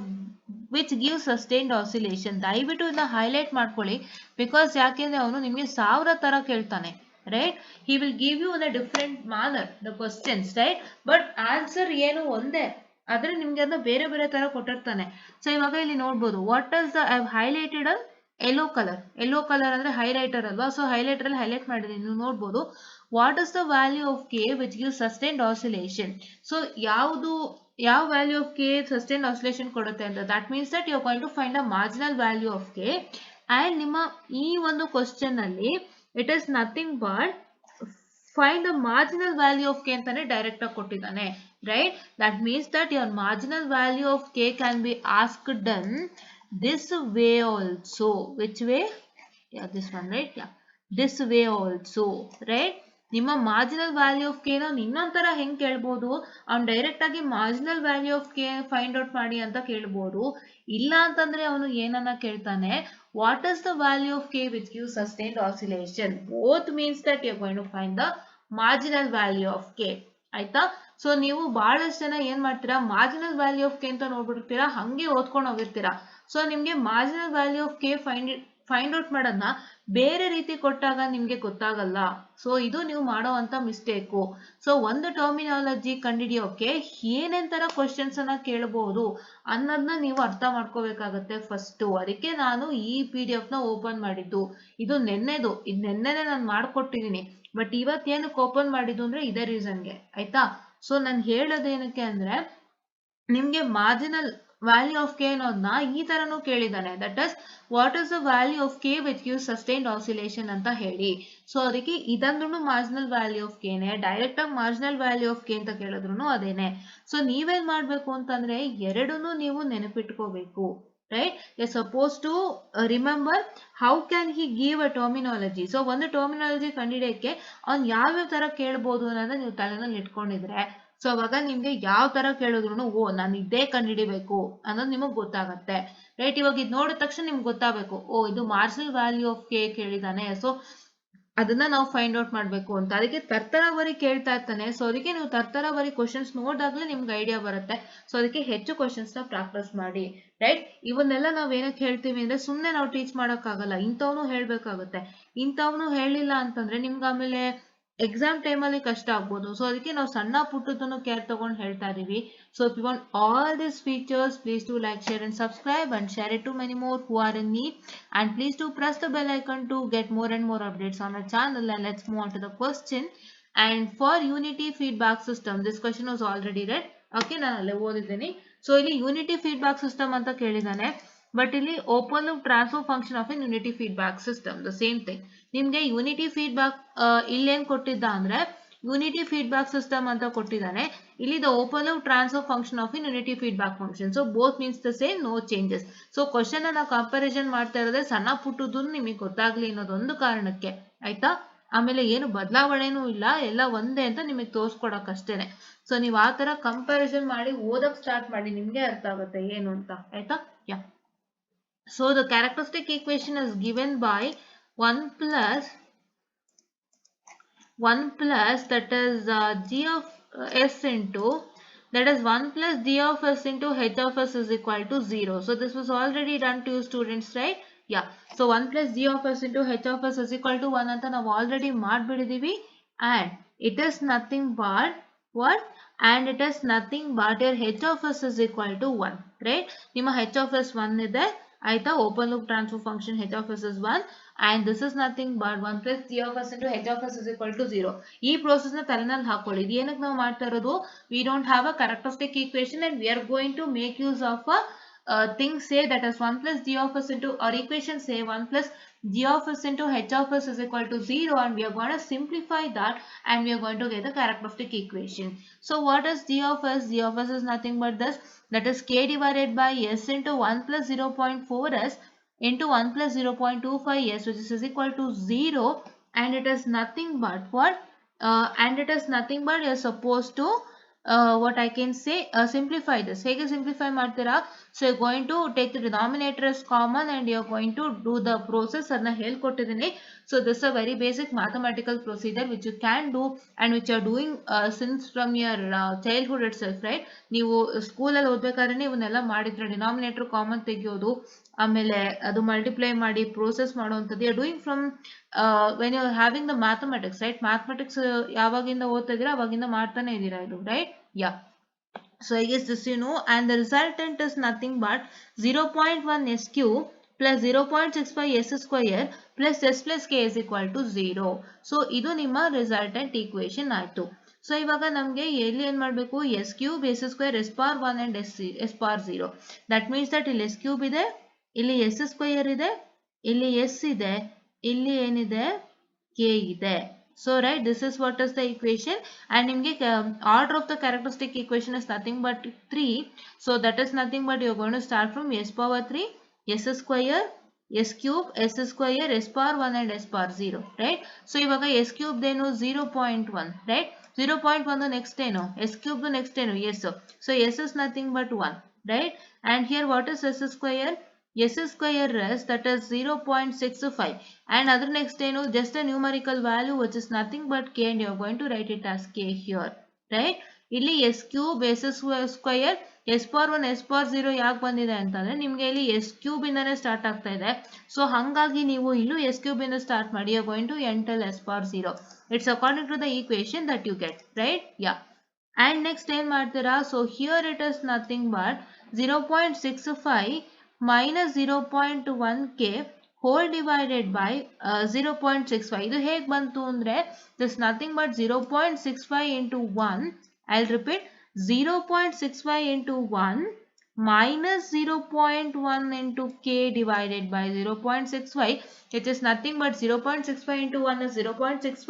which give sustained oscillation. ದಯವಿಟ್ಟು ಇದನ್ನ ಹೈಲೈಟ್ ಮಾಡ್ಕೊಳ್ಳಿ, ಬಿಕಾಸ್ ಯಾಕೆಂದ್ರೆ ಅವನು ನಿಮ್ಗೆ 1000 ತರ ಕೇಳ್ತಾನೆ, right? He will give you in a different manner the questions, right? But answer ಏನು ಒಂದೇ, ಆದ್ರೆ ನಿಮ್ಗೆ ಅದನ್ನ ಬೇರೆ ಬೇರೆ ತರ ಕೊಟ್ಟಿರ್ತಾನೆ. ಸೊ ಇವಾಗ ಇಲ್ಲಿ ನೋಡ್ಬೋದು, what is the I have highlighted on yellow colour. Yellow colour ಅಂದ್ರೆ ಹೈಲೈಟರ್ ಅಲ್ವಾ? ಸೊ ಹೈಲೈಟರ್ ಅಲ್ಲಿ ಹೈಲೈಟ್ ಮಾಡಿದೀನಿ, ನೀವು ನೋಡ್ಬೋದು. What is the value of K which give sustained oscillation. So ಯಾವ value of K sustained oscillation ಕೊಡುತ್ತೆ ಅಂತ, that means that you are going to find a marginal value of K. And ನಿಮ್ಮ ಈ ಒಂದು question ಅಲ್ಲಿ it is nothing but find the marginal value of K ಅಂತಾನೆ direct ಆಗಿ ಕೊಟ್ಟಿದ್ದಾನೆ, right? That means that your marginal value of K can be asked done this way also. Which way? Yeah, this one, right? Yeah, this way also, right? ನಿಮ್ಮ marginal value of K ಇನ್ನೊಂಥರ ಹೆಂಗ್ ಕೇಳ್ಬೋದು, ಅವ್ನು direct ಆಗಿ marginal value of K find out ಮಾಡಿ ಅಂತ ಕೇಳ್ಬೋದು. ಇಲ್ಲ ಅಂತಂದ್ರೆ ಅವನು ಏನನ್ನ ಕೇಳ್ತಾನೆ, what is the value of K which give sustained oscillation. Both means that you are going to find the marginal value of K. ಆಯ್ತಾ? ಸೊ ನೀವು ಬಹಳಷ್ಟು ಜನ ಏನ್ ಮಾಡ್ತೀರಾ, ಮಾರ್ಜಿನಲ್ ವ್ಯಾಲ್ಯೂ ಆಫ್ ಕೆ ಅಂತ ನೋಡ್ಬಿಡ್ತೀರಾ, ಹಂಗೆ ಓದ್ಕೊಂಡು ಹೋಗಿರ್ತೀರಾ. ಸೊ ನಿಮ್ಗೆ marginal value of K find out ಮಾಡೋದನ್ನ ಬೇರೆ ರೀತಿ ಕೊಟ್ಟಾಗ ನಿಮ್ಗೆ ಗೊತ್ತಾಗಲ್ಲ. ಸೊ ಇದು ನೀವು ಮಾಡೋವಂತ ಮಿಸ್ಟೇಕು. ಸೊ ಒಂದು ಟರ್ಮಿನಾಲಜಿ ಕಂಡುಹಿಡಿಯೋಕೆ ಏನೇನ್ ತರ ಕ್ವಶನ್ಸ್ ಅನ್ನ ಕೇಳಬಹುದು ಅನ್ನೋದನ್ನ ನೀವು ಅರ್ಥ ಮಾಡ್ಕೋಬೇಕಾಗತ್ತೆ ಫಸ್ಟ್. ಅದಕ್ಕೆ ನಾನು ಈ PDF ನ ಓಪನ್ ಮಾಡಿದ್ದು. ಇದು ನೆನ್ನೆನೆ ನಾನು ಮಾಡ್ಕೊಟ್ಟಿದೀನಿ. ಬಟ್ ಇವತ್ತೇನಕ್ಕೆ ಓಪನ್ ಮಾಡಿದ್ದು ಅಂದ್ರೆ ಇದೇ ರೀಸನ್ಗೆ. ಆಯ್ತಾ? ಸೊ ನಾನು ಹೇಳೋದೇನಕ್ಕೆ ಅಂದ್ರೆ, ನಿಮ್ಗೆ ಮಾರ್ಜಿನಲ್ ವ್ಯಾಲ್ಯೂ ಆಫ್ ಕೆ ಅನ್ನೋದನ್ನ ಈ ತರನು ಕೇಳಿದಾನೆ. That is what is the value of K which give sustained oscillation ಅಂತ ಹೇಳಿ. ಸೊ ಅದಕ್ಕೆ ಇದಂದ್ರೂ ಮಾರ್ಜಿನಲ್ ವ್ಯಾಲ್ಯೂ ಆಫ್ ಕೆನೆ, ಡೈರೆಕ್ಟ್ ಆಗಿ ಮಾರ್ಜಿನಲ್ ವ್ಯಾಲ್ಯೂ ಆಫ್ ಕೆ ಅಂತ ಕೇಳಿದ್ರು ಅದೇನೆ. ಸೊ ನೀವೇನ್ ಮಾಡ್ಬೇಕು ಅಂತಂದ್ರೆ ಎರಡನ್ನೂ ನೀವು ನೆನಪಿಟ್ಕೋಬೇಕು. Right? You suppose to remember how can he give a terminology. So ಒಂದು ಟರ್ಮಿನಾಲಜಿ ಕಂಡುಹಿಡಿಯಕ್ಕೆ ಅವ್ನು ಯಾವ್ಯಾವ ತರ ಕೇಳ್ಬೋದು ಅನ್ನೋದನ್ನ ನೀವು ತಲೆನಲ್ಲಿ ಇಟ್ಕೊಂಡಿದ್ರೆ, ಸೊ ಅವಾಗ ನಿಮ್ಗೆ ಯಾವ ತರ ಕೇಳಿದ್ರು ಓ ನಾನು ಇದೇ ಕಂಡುಹಿಡಿಬೇಕು ಅನ್ನೋದು ನಿಮಗ್ ಗೊತ್ತಾಗತ್ತೆ. ರೈಟ್? ಇವಾಗ ಇದು ನೋಡಿದ ತಕ್ಷಣ ನಿಮ್ಗೆ ಗೊತ್ತಾಗಬೇಕು, ಓ ಇದು ಮಾರ್ಜಿನಲ್ ವ್ಯಾಲ್ಯೂ ಆಫ್ ಕೆ ಕೇಳಿದಾನೆ, ಸೊ ಅದನ್ನ ನಾವು ಫೈಂಡ್ ಔಟ್ ಮಾಡ್ಬೇಕು ಅಂತ. ಅದಕ್ಕೆ ತರ್ತರಾವರಿ ಕೇಳ್ತಾ ಇರ್ತಾನೆ. ಸೊ ಅದಕ್ಕೆ ನೀವು ತರ್ತರಾವರಿ ಕ್ವಶನ್ಸ್ ನೋಡಿದಾಗ್ಲೇ ನಿಮ್ಗೆ ಐಡಿಯಾ ಬರುತ್ತೆ. ಸೊ ಅದಕ್ಕೆ ಹೆಚ್ಚು ಕ್ವಶನ್ಸ್ ನ ಪ್ರಾಕ್ಟೀಸ್ ಮಾಡಿ. ರೈಟ್? ಇವನ್ನೆಲ್ಲ ನಾವ್ ಏನಕ್ಕೆ ಹೇಳ್ತೀವಿ ಅಂದ್ರೆ, ಸುಮ್ನೆ ನಾವು ಟೀಚ್ ಮಾಡೋಕ್ಕಾಗಲ್ಲ, ಇಂಥವ್ನು ಹೇಳ್ಬೇಕಾಗುತ್ತೆ. ಇಂಥವ್ನು ಹೇಳಿಲ್ಲ ಅಂತಂದ್ರೆ ನಿಮ್ಗೆ ಆಮೇಲೆ ಎಕ್ಸಾಮ್ ಟೈಮಲ್ಲಿ ಕಷ್ಟ ಆಗ್ಬೋದು. ಸೊ ಅದಕ್ಕೆ ನಾವು ಸಣ್ಣ ಪುಟ್ಟದನ್ನು ಕೇರ್ ತಗೊಂಡು ಹೇಳ್ತಾ ಇದೀವಿ. So if you want all these features, please do like, share and subscribe and share it to many more who are in need, and please do press the bell icon to get more and more updates on our channel. And let's move on to the question. And for unity feedback system, this question was already read. Okay, ನಾನು ಅಲ್ಲೇ ಓದಿದ್ದೀನಿ. So ಇಲ್ಲಿ unity feedback system ಅಂತ ಕೇಳಿದಾನೆ. But ಇಲ್ಲಿ open loop transfer function of an unity feedback system, the same thing. ನಿಮ್ಗೆ unity feedback ಇಲ್ಲೇನ್ ಕೊಟ್ಟಿದ್ದ ಅಂದ್ರೆ ಯೂನಿಟಿ ಫೀಡ್ಬ್ಯಾಕ್ ಸಿಸ್ಟಮ್ ಅಂತ ಕೊಟ್ಟಿದ್ದಾನೆ. ಇಲ್ಲಿ the open loop transfer function of in unity feedback function. So both means the same, no changes. So question ಅನ್ನ comparison ಮಾಡ್ತಾ ಇರೋದೇ ಸಣ್ಣ ಪುಟ್ಟದನ್ನು ನಿಮಗೆ ಗೊತ್ತಾಗ್ಲಿ ಅನ್ನೋದೊಂದು ಕಾರಣಕ್ಕೆ. ಆಯ್ತಾ? ಆಮೇಲೆ ಏನು ಬದಲಾವಣೆನೂ ಇಲ್ಲ, ಎಲ್ಲ ಒಂದೇ ಅಂತ ನಿಮಗೆ ತೋರ್ಸ್ಕೊಡಕ್ ಅಷ್ಟೇನೆ. ಸೊ ನೀವು ಆ ತರ ಕಂಪ್ಯಾರಿಸನ್ ಮಾಡಿ ಓದಕ್ ಸ್ಟಾರ್ಟ್ ಮಾಡಿ, ನಿಮ್ಗೆ ಅರ್ಥ ಆಗುತ್ತೆ ಏನು ಅಂತ. ಆಯ್ತಾ? ಯಾ. So the characteristic equation is given by 1 plus that is g of s into, that is 1 plus g of s into h of s is equal to 0. So this was already done to you students, right? Yeah. So 1 plus g of s into h of s is equal to 1 ಅಂತ ನಾವು already ಮಾಡ್ಬಿಡಿದೀವಿ. And it is nothing but what? And it is nothing but your h of s is equal to 1, right? ನಿಮ್ಮ h of s 1 ಇದೆ. ಆಯ್ತಾ? Open loop transfer function h of s is 1 and this is nothing but 1 plus g of s into h of s is equal to 0. ಈ process ನ ತಲೆನಲ್ಲಿ ಹಾಕೊಳ್ಳಿ. ಇದು ಏನಕ್ಕೆ ನಾವು ಮಾಡ್ತಾ ಇರೋದು? We don't have a characteristic equation and we are going to make use of a thing say that is 1 plus g of s into, or equation say 1 plus g of s into h of s is equal to 0, and we are going to simplify that and we are going to get the characteristic equation. So what is g of s? G of s is nothing but this, that is k divided by s into 1 plus 0.4s into 1 plus 0.25s, which is equal to 0, and it is nothing but what? And it is nothing but you are supposed to what I can say, simplify this. ಹೇಗೆ simplify ಮಾಡ್ತೀರಾ? So you are going to take the denominator as common and you are going to do the process ಅದನ್ನ ಹೇಳ್ಕೊಟ್ಟಿದ್ದೀನಿ. So this is a very basic mathematical procedure which you can do and which you are doing since from your childhood itself, right? ನೀವು ಸ್ಕೂಲಲ್ಲಿ ಓದ್ಬೇಕಾದ್ರೆ ಇವನ್ನೆಲ್ಲ ಮಾಡಿದ್ರೆ, denominator common ತೆಗಿಯೋದು, ಆಮೇಲೆ ಅದು multiply ಮಾಡಿ process ಮಾಡುವಂಥದ್ದು, you are doing from when you are having the mathematics, right? Mathematics ಯಾವಾಗಿಂದ ಓದ್ತಾ ಇದ್ದೀರಾ ಅವಾಗಿಂದ ಮಾಡ್ತಾನೆ ಇದ್ದೀರಾ ಇದು, right? Ya. So I guess this you know, and the resultant is nothing but 0.1 s cube plus 0.65 s square plus s plus k is equal to 0. So ಇದು ನಿಮ್ಮ resultant equation ಆಯ್ತು. ಸೊ ಇವಾಗ ನಮಗೆ ಎಲ್ಲಿ ಏನ್ ಮಾಡಬೇಕು? s cube s square s power 1 and s power 0. That means that ಇಲ್ಲಿ s cube ಇದೆ, ಇಲ್ಲಿ s square ಇದೆ, ಇಲ್ಲಿ s ಇದೆ, ಇಲ್ಲಿ ಏನಿದೆ? k ಇದೆ. So right, this is what is the equation, and nimge order of the characteristic equation is nothing but 3. So that is nothing but you are going to start from s power 3 S square, S cube, S square, S power 1 and S power 0, right? So ivaga S cube denu 0.1, right? 0.1 next ಏನು S cube next ಏನು S. So S is nothing but 1, right? And here what is S square? S square is that is 0.65, and other next ಏನು just a numerical value which is nothing but k, and you are going to write it as k here, right? ಇಲ್ಲಿ S cube, S square, S power 1, S power 0 ಯಾಕೆ ಬಂದಿದೆ ಅಂತಂದ್ರೆ ನಿಮಗೆ ಇಲ್ಲಿ S cube ಇಂದಾನೆ start ಆಗ್ತಾ ಇದೆ. So ಹಾಗಾಗಿ ನೀವು ಇಲ್ಲೂ S cube ಇಂದ ಸ್ಟಾರ್ಟ್ ಮಾಡಿ, you are going to enter S power 0. It's according to the equation that you get, right? Yeah. And next ಏನ್ ಮಾಡ್ತೀರಾ? So here it is nothing but 0.65 minus 0.1k whole divided by 0.65. ಇದು ಹೇಗೆ ಬಂತು ಅಂದ್ರೆ this nothing but 0.65 into 1. I'll repeat, 0.65 into 1 minus 0.1 into k divided by 0.65. It is nothing but 0.65 into 1 is 0.65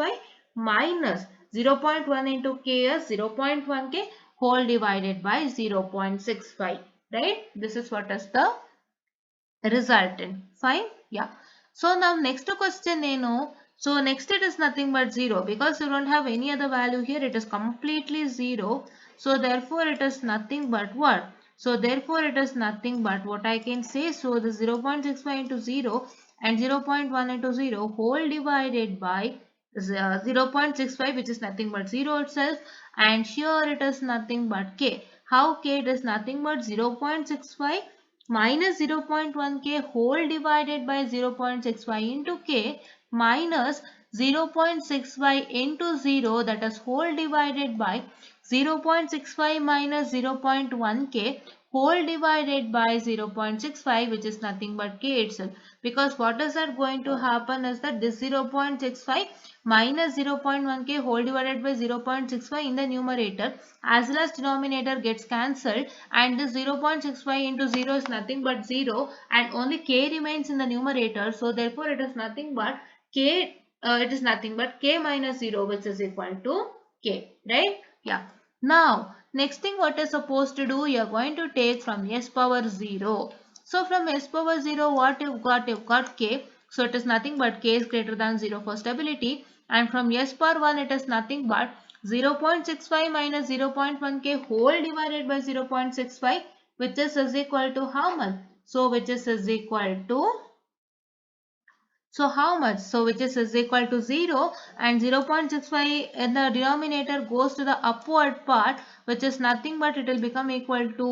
minus 0.1 into k is 0.1k whole divided by 0.65. Right? This is what is the resultant. Fine? Yeah. So now next question ಏನು? So next it is nothing but 0, because you don't have any other value here. It is completely 0. So therefore it is nothing but what? So therefore it is nothing but what I can say. So the 0.65 into 0 and 0.1 into 0 whole divided by 0.65, which is nothing but 0 itself, and here it is nothing but k. How k? It is nothing but 0.65 minus 0.1k whole divided by 0.65 into k minus 0.65 into 0, that is whole divided by 0.65 minus 0.1k whole divided by 0.65, which is nothing but k itself. Because what is that going to happen is that this 0.65 minus 0.1k whole divided by 0.65 in the numerator as well as denominator gets cancelled, and this 0.65 into 0 is nothing but 0, and only k remains in the numerator. So therefore it is nothing but k, it is nothing but k minus 0, which is equal to k, right? Yeah. Now next thing what is supposed to do, you are going to take from s power 0. So from s power 0 what you've got? You've got k. So it is nothing but k is greater than 0 for stability, and from s power 1 it is nothing but 0.65 minus 0.1k whole divided by 0.65, which is equal to how much? So which is equal to, so how much? So which is equal to 0, and 0.65 in the denominator goes to the upward part, which is nothing but it will become equal to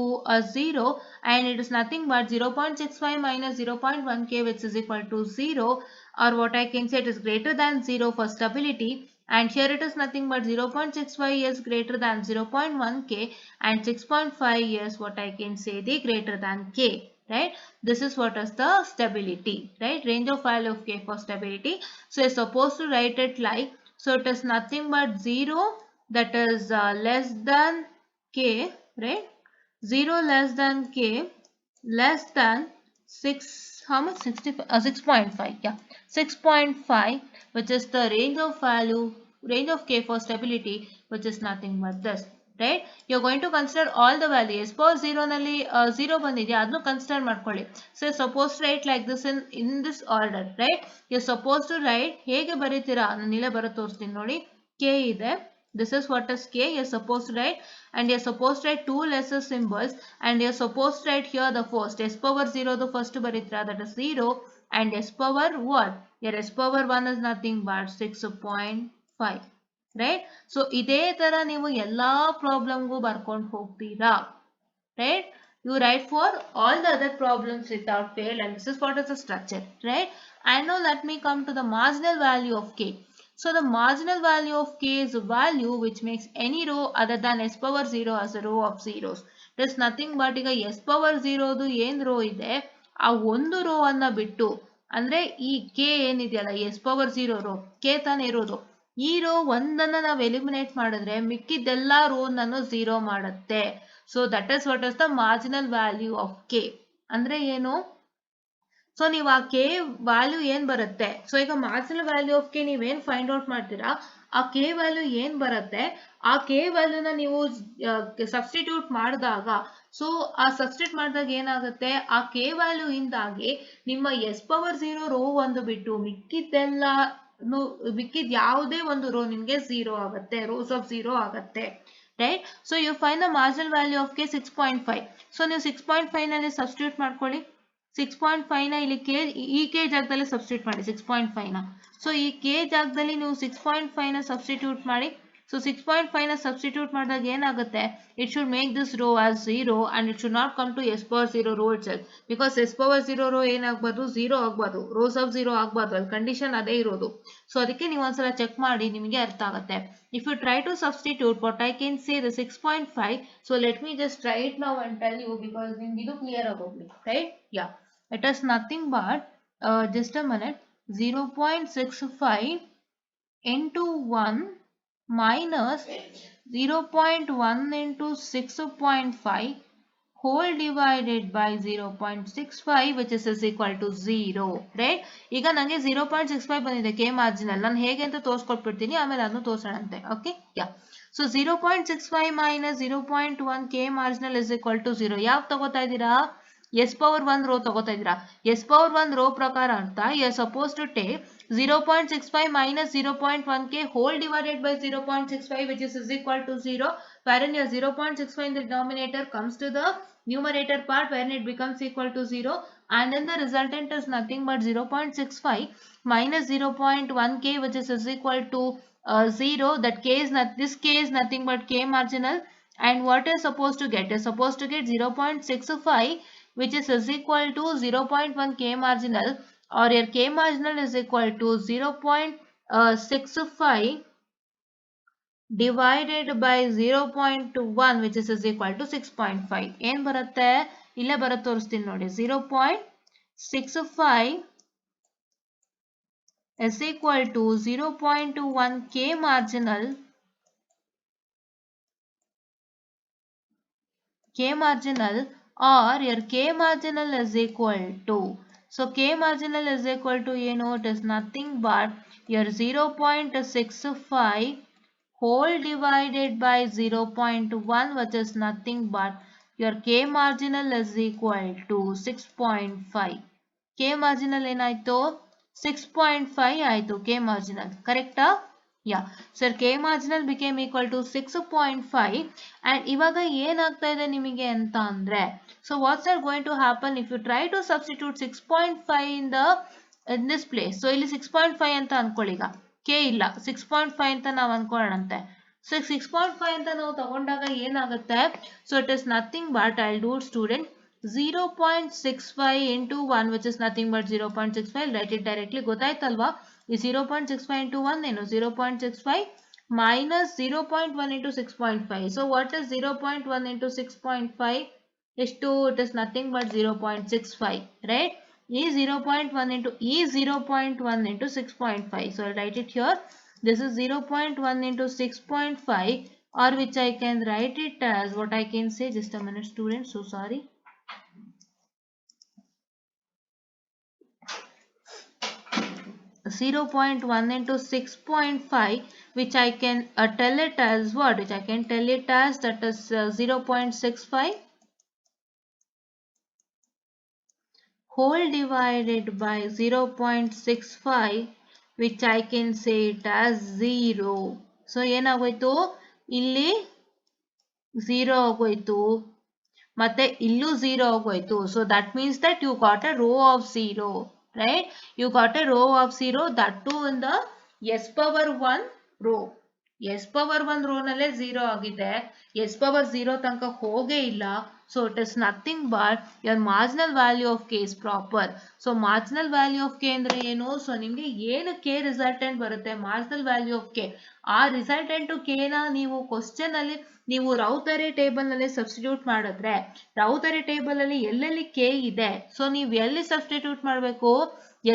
0, and it is nothing but 0.65 minus 0.1k, which is equal to 0, or what I can say, it is greater than 0 for stability, and here it is nothing but 0.65 is greater than 0.1k, and 6.5 is what I can say, the greater than k. Right? This is what is the stability, right? Range of value of k for stability. So you're supposed to write it like, so it is nothing but 0, that is less than k, right? 0 less than k, less than 6, how much? 6.5, yeah, 6.5, which is the range of value, range of k for stability, which is nothing but this, right? You're going to consider all the values. Suppose 0 ನಲ್ಲಿ 0 ಬಂದಿದೆ, ಅದನ್ನು consider ಮಾಡ್ಕೊಳ್ಳಿ. So suppose to write like this in this order, right? You're supposed to write, ಹೇಗೆ ಬರೀತೀರಾ ನಾನು ಇಲ್ಲೇ ಬರೋ ತೋರಿಸ್ತೀನಿ ನೋಡಿ. k ಇದೆ, this is what is k, you're supposed to write, and you're supposed to write two lesser symbols, and you're supposed to write here the first s power 0 the first ಬರೀತೀರಾ, that is 0, and s power what? Your s power 1 is nothing but 6.5. right? So ಇದೇ ತರ ನೀವು ಎಲ್ಲಾ ಪ್ರಾಬ್ಲಮ್ಗೂ ಬರ್ಕೊಂಡು ಹೋಗ್ತೀರಾ, right? You write for all the other problems without fail, and this is what is the structure, right? And now let me come to the marginal value of k. So the marginal value of k is a value which makes any row other than s power 0 as a row of zeros. It is nothing but ಈಗ s power 0 ಏನ್ rho ಇದೆ, ಆ ಒಂದು rho ಅನ್ನ ಬಿಟ್ಟು, ಅಂದ್ರೆ ಈ k ಏನಿದೆಯಲ್ಲ s power 0 ರೋ, k ತಾನೇ ಇರೋದು, ಈ ರೋ ಒಂದನ್ನ ನಾವು ಎಲಿಮಿನೇಟ್ ಮಾಡಿದ್ರೆ ಮಿಕ್ಕಿದ್ದೆಲ್ಲ ರೋ ನನ್ನು 0 ಮಾಡುತ್ತೆ. So that is what is the marginal value of K. ಅಂದ್ರೆ ಏನು? ಸೊ ನೀವು ಆ ಕೆ ವ್ಯಾಲ್ಯೂ ಏನ್ ಬರುತ್ತೆ, ಸೊ ಈಗ ಮಾರ್ಜಿನಲ್ ವ್ಯಾಲ್ಯೂ ಆಫ್ ಕೆ ನೀವೇನ್ ಫೈಂಡ್ ಔಟ್ ಮಾಡ್ತೀರಾ, ಆ ಕೆ ವ್ಯಾಲ್ಯೂ ಏನ್ ಬರುತ್ತೆ ಆ ಕೆ ವ್ಯಾಲ್ಯೂನ ನೀವು ಸಬ್ಸ್ಟಿಟ್ಯೂಟ್ ಮಾಡಿದಾಗ ಸೊ ಆ ಸಬ್ಸ್ಟಿಟ್ಯೂಟ್ ಮಾಡಿದಾಗ ಏನಾಗುತ್ತೆ ಆ ಕೆ ವ್ಯಾಲ್ಯೂ ಇಂದಾಗಿ ನಿಮ್ಮ ಎಸ್ ಪವರ್ 0 ರೋ ಒಂದು ಬಿಟ್ಟು ಮಿಕ್ಕಿದ್ದೆಲ್ಲ ಮಿಕ್ಕಿದ ಯಾವುದೇ ಒಂದು ರೋ ನಿಮ್ಗೆ 0 ಆಗುತ್ತೆ, ರೋಸ್ ಆಫ್ 0 ಆಗುತ್ತೆ, right. So you find the marginal value of K 6.5. So ನೀವು 6.5 ನಲ್ಲಿ ಸಬ್ಸ್ಟಿಟ್ಯೂಟ್ ಮಾಡ್ಕೊಳ್ಳಿ. 6.5 ನ ಇಲ್ಲಿ ಕೆ ಈ ಕೆ ಜಾಗದಲ್ಲಿ ಸಬ್ಸ್ಟಿಟ್ಯೂಟ್ ಮಾಡಿ 6.5 ನ. ಸೊ ಈ ಕೆ ಜಾಗದಲ್ಲಿ ನೀವು 6.5 ನ ಸಬ್ಸ್ಟಿಟ್ಯೂಟ್ ಮಾಡಿ. ಸೊ 6.5 ನ ಸಬ್ಸ್ಟಿಟ್ಯೂಟ್ ಮಾಡಿದಾಗ ಏನಾಗುತ್ತೆ, it should make this row as 0 and it should not come to s power 0 row itself, because s power 0 row ಏನಾಗಬಾರ್ದು, 0 ಆಗಬಾರ್ದು, ರೋಸ್ ಆಫ್ 0 ಆಗಬಾರ್ದು. ಅಲ್ಲಿ ಕಂಡೀಷನ್ ಅದೇ ಇರೋದು. ಸೊ ಅದಕ್ಕೆ ನೀವು ಒಂದ್ಸಲ ಚೆಕ್ ಮಾಡಿ, ನಿಮಗೆ ಅರ್ಥ ಆಗುತ್ತೆ. If you try to substitute, what I can say the 6.5. So let me just try it now and tell you, because ಇದು clear ಆಗೋಗ್ಲಿ, right? Yeah, it is nothing but just a minute, 0.65 into 1 minus 0.1 into 6.5 whole divided by 0.65 which is equal to 0, right? ಈಗ ನನಗೆ 0.65 ಬಂದಿದೆ K marginal. ನಾನು ಹೇಗೆ ಅಂತ ತೋರಿಸ್ಕೊಟ್ಬಿಡ್ತೀನಿ, ಆಮೇಲೆ ಅದನ್ನು ತೋರಿಸೋಣಂತೆ. Okay, yeah. So 0.65 minus 0.1 K marginal is equal to 0. ಯಾವ್ದು ತಗೋತಾ ಇದ್ದೀರಾ? ಎಸ್ ಪವರ್ 1 ರೋ ತಗೋತಾ ಇದ್ದೀರಾ. ಎಸ್ ಪವರ್ 1 ರೋ ಪ್ರಕಾರ ಅಂತ you are suppose to take 0.65 minus 0.1 k whole divided by 0.65 which is equal to 0, wherein your 0.65 in the denominator comes to the numerator part wherein it becomes equal to 0, and then the resultant is nothing but 0.65 minus 0.1 k which is equal to 0. That k is not, this k is nothing but k marginal, and what is supposed to get? Is supposed to get 0.65 which is equal to 0.1 k marginal, or your k marginal is equal to 0.65 divided by 0.1 which is equal to 6.5. ಏನು ಬರುತ್ತೆ? ಇಲ್ಲೇ ಬರುತ್ತೆ, ತೋರಿಸ್ತೀನಿ ನೋಡಿ. 0.65 is equal to 0.1 k marginal or your k marginal is equal to, so k marginal is equal to ಏನು? It is nothing but your 0.65 whole divided by 0.1 which is nothing but your k marginal is equal to 6.5. k marginal ಏನಾಯ್ತು? 6.5 ಆಯ್ತು k marginal, ಕರೆಕ್ಟಾ? Yeah, so k marginal became equal to 6.5, and ಇವಾಗ ಏನಾಗ್ತಾ ಇದೆ ನಿಮಗೆ ಅಂತ ಅಂದ್ರೆ, so what's going to happen if you try to substitute 6.5 in this place? So ಇಲ್ಲಿ 6.5 ಅಂತ ಅನ್ಕೊಳ್ಳಿ. ಈಗ k ಇಲ್ಲ, 6.5 ಅಂತ ನಾವು ಅನ್ಕೊಳ್ಳೋಣಂತೆ. ಸೊ 6.5 ಅಂತ ನಾವು ತಗೊಂಡಾಗ ಏನಾಗುತ್ತೆ? So it is nothing but, I will do student, 0.65 into 1 which is nothing but 0.65. write it directly, ಗೊತ್ತಾಯ್ತಲ್ವಾ? ಈ 0.65 into 1 ಏನು? 0.65 minus 0.1 into 6.5. So what is 0.1 into 6.5? ಎಷ್ಟು? It is nothing but 0.65, right? E 0.1 into 6.5. So I'll write it here. This is 0.1 into 6.5, or which I can write it as, what I can say, just a minute students, so sorry. .1 into 6.5, which I can tell it as what? Which I can tell it as, that is 0.65 whole divided by 0.65, which I can say it as 0. So ಏನಾಗೋಯ್ತು? ಇಲ್ಲಿ 0 ಆಗೋಯ್ತು, ಮತ್ತೆ ಇಲ್ಲೂ 0 ಆಗೋಯ್ತು. So that means that you got a row of 0, right? You got a row of 0, that too in the s power 1 row. s power 1 row ನಲ್ಲೇ 0 ಆಗಿದೆ, s power 0 ತನಕ ಹೋಗೇ ಇಲ್ಲ. So it is nothing but your marginal value of k is proper. So marginal value of k ಅಂದ್ರೆ ಏನು? So ನಿಮಗೆ ಏನು k resultant ಬರುತ್ತೆ, marginal value of k, ಆ resultant k ನ ನೀವು ಕ್ವಶನ್ ಅಲ್ಲಿ ನೀವು ರೌತರಿ ಟೇಬಲ್ ನಲ್ಲಿ ಸಬ್ಸ್ಟಿಟ್ಯೂಟ್ ಮಾಡಿದ್ರೆ, ರೌತರಿ ಟೇಬಲ್ ಅಲ್ಲಿ ಎಲ್ಲೆಲ್ಲಿ k ಇದೆ, ಸೊ ನೀವು ಎಲ್ಲಿ ಸಬ್ಸ್ಟಿಟ್ಯೂಟ್ ಮಾಡಬೇಕು?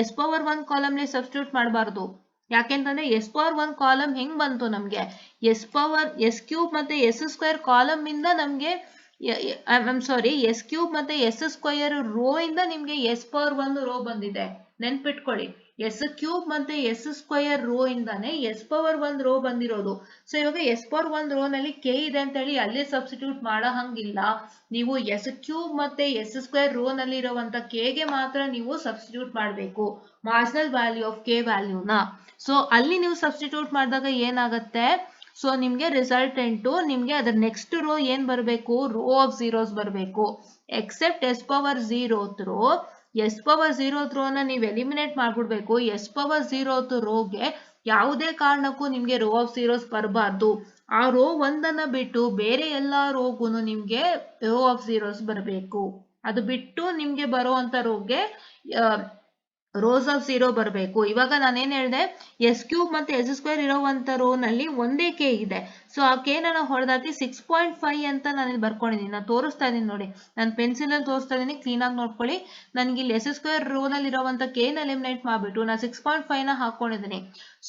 s power 1 ಕಾಲಮ್ ನಲ್ಲಿ ಸಬ್ಸ್ಟಿಟ್ಯೂಟ್ ಮಾಡಬಾರ್ದು. ಯಾಕೆಂತಂದ್ರೆ s power 1 ಕಾಲಮ್ ಹೆಂಗ್ ಬಂತು ನಮ್ಗೆ? s power s ಕ್ಯೂಬ್ ಮತ್ತೆ s ಸ್ಕ್ವೇರ್ ಕಾಲಮ್ ಇಂದ ನಮ್ಗೆ I'm sorry, s ಕ್ಯೂಬ್ ಮತ್ತೆ s ಸ್ಕ್ವಯರ್ ರೋ ಇಂದ ನಿಮ್ಗೆ s ಪವರ್ 1 ರೋ ಬಂದಿದೆ, ನೆನ್ಪಿಟ್ಕೊಳ್ಳಿ. s ಕ್ಯೂಬ್ ಮತ್ತೆ s ಸ್ಕ್ವಯರ್ ರೋ ಇಂದಾನೆ s ಪವರ್ 1 ರೋ ಬಂದಿರೋದು. ಸೊ ಇವಾಗ s ಪವರ್ 1 ರೋ ನಲ್ಲಿ k ಇದೆ ಅಂತ ಹೇಳಿ ಅಲ್ಲೇ ಸಬ್ಸ್ಟಿಟ್ಯೂಟ್ ಮಾಡೋ ಹಂಗಿಲ್ಲ. ನೀವು s ಕ್ಯೂಬ್ ಮತ್ತೆ s ಸ್ಕ್ವಯರ್ ರೋ ನಲ್ಲಿ ಇರುವಂತ k ಗೆ ಮಾತ್ರ ನೀವು ಸಬ್ಸ್ಟಿಟ್ಯೂಟ್ ಮಾಡಬೇಕು ಮಾರ್ಜಿನಲ್ ವ್ಯಾಲ್ಯೂ ಆಫ್ k ವ್ಯಾಲ್ಯೂನ. ಸೊ ಅಲ್ಲಿ ನೀವು ಸಬ್ಸ್ಟಿಟ್ಯೂಟ್ ಮಾಡಿದಾಗ ಏನಾಗುತ್ತೆ, ಸೊ ನಿಮ್ಗೆ ರಿಸಲ್ಟೆಂಟು ನಿಮ್ಗೆ ಅದರ ನೆಕ್ಸ್ಟ್ ರೋ ಏನ್ ಬರಬೇಕು, ರೋ ಆಫ್ ಝೀರೋಸ್ ಬರಬೇಕು. Except S power zeroth row, S power zeroth ರೋನ ನೀವು ಎಲಿಮಿನೇಟ್ ಮಾಡ್ಬಿಡ್ಬೇಕು. ಎಸ್ ಪವರ್ ಝೀರೋತ್ ರೋಗೆ ಯಾವುದೇ ಕಾರಣಕ್ಕೂ ನಿಮ್ಗೆ ರೋ ಆಫ್ ಝೀರೋಸ್ ಬರಬಾರ್ದು. ಆ ರೋ ಒಂದನ್ನ ಬಿಟ್ಟು ಬೇರೆ ಎಲ್ಲಾ ರೋಗುನು ನಿಮ್ಗೆ ರೋ ಆಫ್ ಝೀರೋಸ್ ಬರಬೇಕು. ಅದು ಬಿಟ್ಟು ನಿಮ್ಗೆ ಬರುವಂತ ರೋಗೆ ರೋಸ್ ಆಫ್ ಝೀರೋ ಬರಬೇಕು. ಇವಾಗ ನಾನೇನ್ ಹೇಳಿದೆ, ಎಸ್ ಕ್ಯೂಬ್ ಮತ್ತೆ ಎಸ್ ಸ್ಕ್ವೇರ್ ಇರೋವಂತ ರೋ ನಲ್ಲಿ ಒಂದೇ ಕೆ ಇದೆ. ಸೊ ಆ ಕೆ ನಾನು ಹೊಡೆದಾಕಿ 6.5 ಅಂತ ನಾನು ಇಲ್ಲಿ ಬರ್ಕೊಂಡಿದ್ದೀನಿ. ನಾನು ತೋರಿಸ್ತಾ ಇದೀನಿ ನೋಡಿ, ನಾನು ಪೆನ್ಸಿಲ್ ಅಲ್ಲಿ ತೋರಿಸ್ತಾ ಇದೀನಿ, ಕ್ಲೀನ್ ಆಗಿ ನೋಡ್ಕೊಳ್ಳಿ. ನನಗೆ ಇಲ್ಲಿ ಎಸ್ ಸ್ಕ್ವೇರ್ ರೋ ನಲ್ಲಿ ಇರುವಂತ ಕೆ ನ ಎಲಿಮಿನೇಟ್ ಮಾಡ್ಬಿಟ್ಟು ನಾನು 6.5 ನ ಹಾಕೊಂಡಿದ್ದೀನಿ.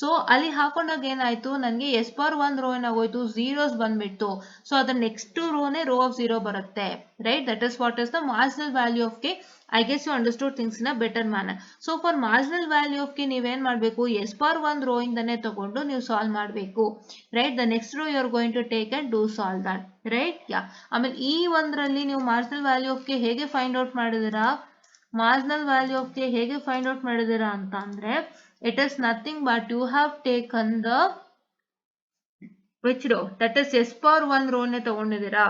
ಸೊ ಅಲ್ಲಿ ಹಾಕೊಂಡಾಗ ಏನಾಯ್ತು, ನನಗೆ ಎಸ್ ಪವರ್ 1 ರೋ ಏನಾಗೋಯ್ತು, ಝೀರೋಸ್ ಬಂದ್ಬಿಟ್ಟು. ಸೊ ಅದ್ರ ನೆಕ್ಸ್ಟ್ ರೋನೇ ರೋ ಆಫ್ ಝೀರೋ ಬರುತ್ತೆ. Right, that is what is the marginal value of K. I guess you understood things in a better manner. So for marginal value of k ನೀವೇನ್ ಮಾಡಬೇಕು, s power 1 rho ಇಂದನೇ ತಗೊಂಡು ನೀವು solve ಮಾಡಬೇಕು. Right, the next row you are going to take and do solve that. Right, yeah. ಆಮೇಲೆ ಈ ಒಂದರಲ್ಲಿ ನೀವು marginal value of K ಹೇಗೆ ಫೈಂಡ್ ಔಟ್ ಮಾಡಿದಿರಾ, ಮಾರ್ಜಿನಲ್ ವ್ಯಾಲ್ಯೂ ಆಫ್ ಕೆ ಹೇಗೆ ಫೈಂಡ್ ಔಟ್ ಮಾಡಿದಿರಾ ಅಂತ ಅಂದ್ರೆ, it is nothing but you have taken the which row, that is s power 1 ರೋನೇ ತಗೊಂಡಿದ್ದೀರಾ.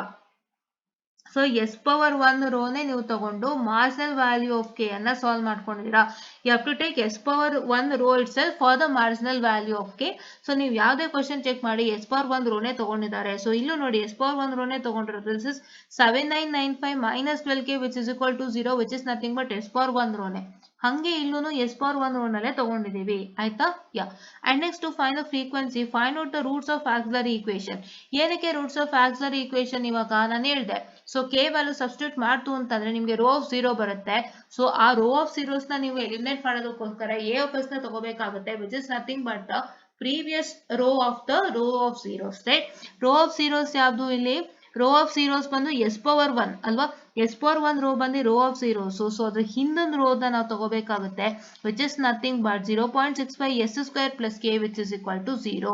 ಸೊ ಎಸ್ ಪವರ್ 1 ರೋನೇ ನೀವು ತಗೊಂಡು ಮಾರ್ಜಿನಲ್ ವ್ಯಾಲ್ಯೂ ಆಫ್ ಕೆ ಅನ್ನ ಸಾಲ್ವ್ ಮಾಡ್ಕೊಂಡಿದ್ದೀರಾ. You have to take S power 1 row itself for the marginal value of K. So ನೀವು ಯಾವುದೇ question check ಮಾಡಿ ಎಸ್ ಪವರ್ 1 ರೋನೇ ತಗೊಂಡಿದ್ದಾರೆ. ಸೊ ಇಲ್ಲೂ ನೋಡಿ ಎಸ್ ಪವರ್ 1 ರೋನೇ ತಗೊಂಡಿರೋದು. This is 7995 minus 12k which is equal to 0 which is nothing but S power 1 ರೋನೇ. ಹಂಗೆ ಇಲ್ಲೂ ಎಸ್ ಪವರ್ 1 ರೋ ನಲ್ಲೇ ತಗೊಂಡಿದೀವಿ. ಆಯ್ತಾ, yeah. And next to find the frequency, find out the roots of auxiliary equation. ಏನಕ್ಕೆ roots of auxiliary equation, ಇವಾಗ ನಾನು ಹೇಳಿದೆ. ಸೊ ಕೆ ವ್ಯಾಲ್ಯೂ ಸಬ್ಸ್ಟಿಟ್ಯೂಟ್ ಮಾಡ್ತು ಅಂತಂದ್ರೆ ನಿಮ್ಗೆ ರೋ ಆಫ್ ಝೀರೋ ಬರುತ್ತೆ. ಸೊ ಆ ರೋ ಆಫ್ ಝೀರೋಸ್ ನ ನೀವು ಎಲಿಮಿನೇಟ್ ಮಾಡೋದಕ್ಕೋಸ್ಕರ ಎ ಆಫ್ ಎಸ್ ನ ತಗೋಬೇಕಾಗುತ್ತೆ, which is nothing but the previous row of the row of zeros. Right, row of zeros ಯಾವ್ದು ಇಲ್ಲಿ, ರೋ ಆಫ್ ಝೀರೋಸ್ ಬಂದು ಎಸ್ ಪವರ್ 1 ಅಲ್ವಾ, ಎಸ್ ಪವರ್ 1 ರೋ ಬಂದು ರೋ ಆಫ್ ಝೀರೋಸ್. ಸೊ ಅದ್ರ ಹಿಂದೊಂದು ರೋದ ನಾವು ತಗೋಬೇಕಾಗುತ್ತೆ, which is nothing but 0.65 S square plus K which is equal to 0.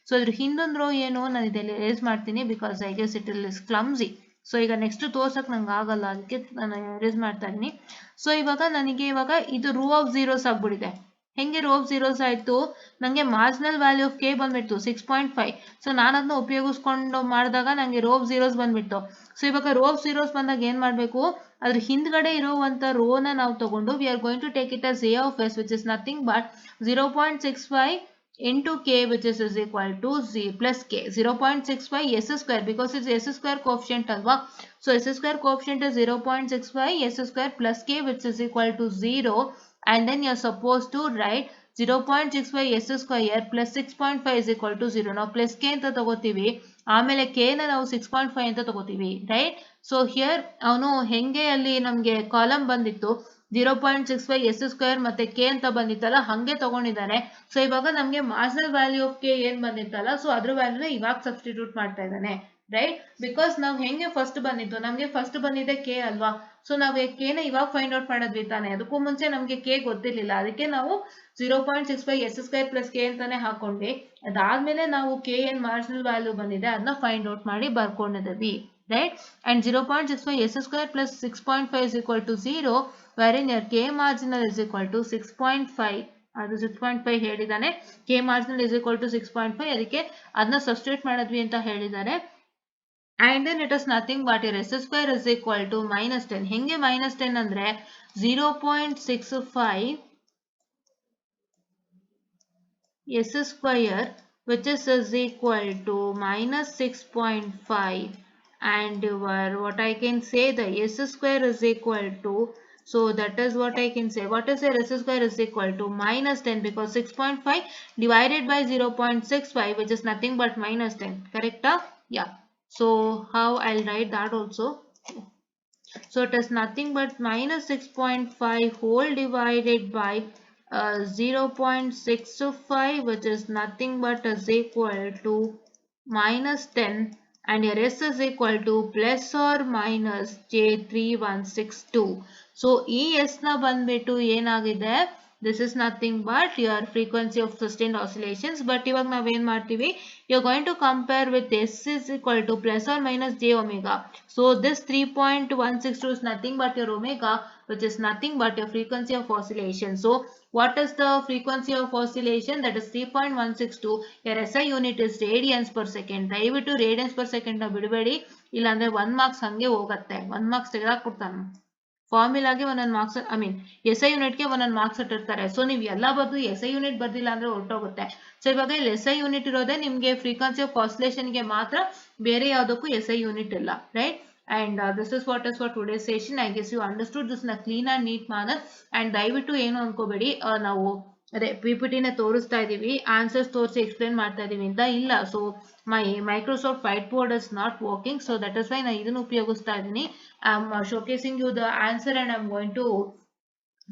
So ಅದ್ರ ಹಿಂದೊಂದು ರೋ ಏನು ನಾನು ಇದೆಲ್ಲ ರೇಸ್ ಮಾಡ್ತೀನಿ, because I guess it is clumsy. So ಈಗ ನೆಕ್ಸ್ಟ್ ತೋರ್ಸಕ್ ನಂಗೆ ಆಗಲ್ಲ, ಅದಕ್ಕೆ ನಾನು ರೇಸ್ ಮಾಡ್ತಾ ಇದೀನಿ. ಸೊ ಇವಾಗ ನನಗೆ ಇದು ರೋ ಆಫ್ ಝೀರೋಸ್ ಆಗ್ಬಿಟ್ಟಿದೆ. ಹೆಂಗೆ ರೋ ಆಫ್ ಝೀರೋಸ್ ಆಯ್ತು, ನಂಗೆ ಮಾರ್ಜಿನಲ್ ವ್ಯಾಲ್ಯೂ ಆಫ್ ಕೆ ಬಂದ್ಬಿಟ್ಟು 6.5. ಸೊ ನಾನು ಅದನ್ನ ಉಪಯೋಗಿಸ್ಕೊಂಡು ಮಾಡಿದಾಗ ನಂಗೆ ರೋ ಆಫ್ ಝೀರೋಸ್ ಬಂದ್ಬಿಟ್ಟು. ಸೊ ಇವಾಗ ರೋ ಆಫ್ ಝೀರೋಸ್ ಬಂದಾಗ ಏನ್ ಮಾಡ್ಬೇಕು, ಅದ್ರ ಹಿಂದ್ಗಡೆ ಇರುವಂತ ರೋನ ನಾವು ತಗೊಂಡು we are going to take it as a of s which is nothing but 0.65 into k which is equal to z plus k 0.65 s square because it's s square coefficient alva. So s square coefficient is 0.65 s square plus k which is equal to 0, and then you're supposed to write 0.65 s square plus 6.5 is equal to 0. ನಾವು plus K ಅಂತ ತಗೋತೀವಿ, ಆಮೇಲೆ K ನ ನಾವು 6.5 ಅಂತ ತಗೋತೀವಿ. Right, so here ಅವನು ಹೆಂಗೆ ಅಲ್ಲಿ ನಮ್ಗೆ ಕಾಲಮ್ ಬಂದಿತ್ತು 0.65 ಎಸ್ ಸ್ಕ್ವೇರ್ ಮತ್ತೆ ಕೆ ಅಂತ ಬಂದಿತ್ತಲ್ಲ, ಹಂಗೆ ತಗೊಂಡಿದ್ದಾನೆ. ಸೊ ಇವಾಗ ನಮ್ಗೆ ಮಾರ್ಜಿನಲ್ ವ್ಯಾಲ್ಯೂ ಆಫ್ ಕೆ ಏನ್ ಬಂದಿತ್ತಲ್ಲ, ಸೊ ಅದ್ರ ವ್ಯಾಲ್ಯೂನ ಇವಾಗ ಸಬ್ಸ್ಟಿಟ್ಯೂಟ್ ಮಾಡ್ತಾ ಇದ್ದಾನೆ. ರೈಟ್, ಬಿಕಾಸ್ ನಾವ್ ಹೆಂಗೆ ಫಸ್ಟ್ ಬಂದಿತ್ತು, ನಮ್ಗೆ ಫಸ್ಟ್ ಬಂದಿದೆ ಕೆ ಅಲ್ವಾ. ಸೊ ನಾವ್ ಕೆ ನ ಇವಾಗ ಫೈಂಡ್ ಔಟ್ ಮಾಡಿದ್ವಿ ತಾನೆ, ಅದಕ್ಕೂ ಮುಂಚೆ ನಮ್ಗೆ ಕೆ ಗೊತ್ತಿರ್ಲಿಲ್ಲ, ಅದಕ್ಕೆ ನಾವು 0.65 ಎಸ್ ಸ್ಕ್ವೇರ್ ಪ್ಲಸ್ ಕೆ ಅಂತಾನೆ ಹಾಕೊಂಡ್ವಿ. ಅದಾದ್ಮೇಲೆ ನಾವು ಕೆ ಏನ್ ಮಾರ್ಜಿನಲ್ ವ್ಯಾಲ್ಯೂ ಬಂದಿದೆ ಅದನ್ನ ಫೈಂಡ್ ಔಟ್ ಮಾಡಿ ಬರ್ಕೊಂಡಿದ್ವಿ. Right, and 0.65 s square plus 6.5 is equal to 0, wherein your k marginal is equal to 6.5. ಅದು 6.5 ಹೇಳಿದಾನೆ, k marginal is equal to 6.5, ಅದಕ್ಕೆ ಅದನ್ನ ಸಬ್ಸ್ಟಿಟ್ಯೂಟ್ ಮಾಡಿದ್ವಿ ಅಂತ ಹೇಳಿದ್ದಾರೆ. And then it is nothing but your s square is equal to minus 10. ಹೆಂಗೆ minus 10 ಅಂದ್ರೆ 0.65 s square which is equal to minus 6.5, and your what I can say the s square is equal to, so that is what I can say, what is your s square is equal to minus 10 because 6.5 divided by 0.65 which is nothing but minus 10. Correct? Yeah. So how I'll write that also. So it is nothing but minus 6.5 whole divided by 0.65 which is nothing but is equal to minus 10. and your S is equal to plus or minus J3162. So E S na ಬಂದ್ಬಿಟ್ಟು ಏನಾಗಿದೆ, this is nothing but your frequency of sustained oscillations. But ಇವಾಗ ನಾವು ಏನು ಮಾಡ್ತೀವಿ, you're going to compare with S is equal to plus or minus J omega. So this 3.162 is nothing but your omega, which is nothing but your frequency of oscillation. So what is the frequency of oscillation? That is 3.162. Your SI unit is radians per second. ದಯವಿಟ್ಟು radians per second ನ ಬಿಡಬೇಡಿ, ಇಲ್ಲಾಂದ್ರೆ 1 marks ಹಂಗೆ ಹೋಗುತ್ತೆ, 1 marks ತೆಗೆದಾಕ್ಬಿಡ್ತಾನೆ. ಫಾರ್ಮುಲಾಗೆ ಒಂದೊಂದು marks, I mean S I ಯೂನಿಟ್ಗೆ ಒಂದೊಂದು ಮಾರ್ಕ್ಸ್ ಇಟ್ಟಿರ್ತಾರೆ. ಸೊ ನೀವು ಎಲ್ಲ ಬರ್ದು ಎಸ್ ಐ ಯೂನಿಟ್ ಬರ್ದಿಲ್ಲ ಅಂದ್ರೆ ಹೊರಟೋಗುತ್ತೆ. ಸೊ ಇವಾಗ ಇಲ್ಲಿ ಎಸ್ ಐ ಯೂನಿಟ್ ಇರೋದೇ ನಿಮಗೆ ಫ್ರೀಕ್ವೆನ್ಸಿ ಆಫ್ ಆಸಿಲೇಷನ್ಗೆ ಮಾತ್ರ, ಬೇರೆ ಯಾವುದಕ್ಕೂ ಎಸ್ ಐ ಯೂನಿಟ್ ಇಲ್ಲ, right? And this is what is for today's session. I guess you understood this in a clean and neat manner. And ದಯವಿಟ್ಟು ಏನು ಅನ್ಕೋಬೇಡಿ, ನಾವು ಅದೇ PPT ನ ತೋರಿಸ್ತಾ ಇದೀವಿ, ಆನ್ಸರ್ಸ್ ತೋರಿಸಿ ಎಕ್ಸ್ಪ್ಲೇನ್ ಮಾಡ್ತಾ ಇದೀವಿ ಅಂತ ಇಲ್ಲ. So my Microsoft white board is not working, so that is why ನಾನು ಇದನ್ನು ಉಪಯೋಗಿಸ್ತಾ ಇದ್ದೀನಿ. I am showcasing you the answer and I am going to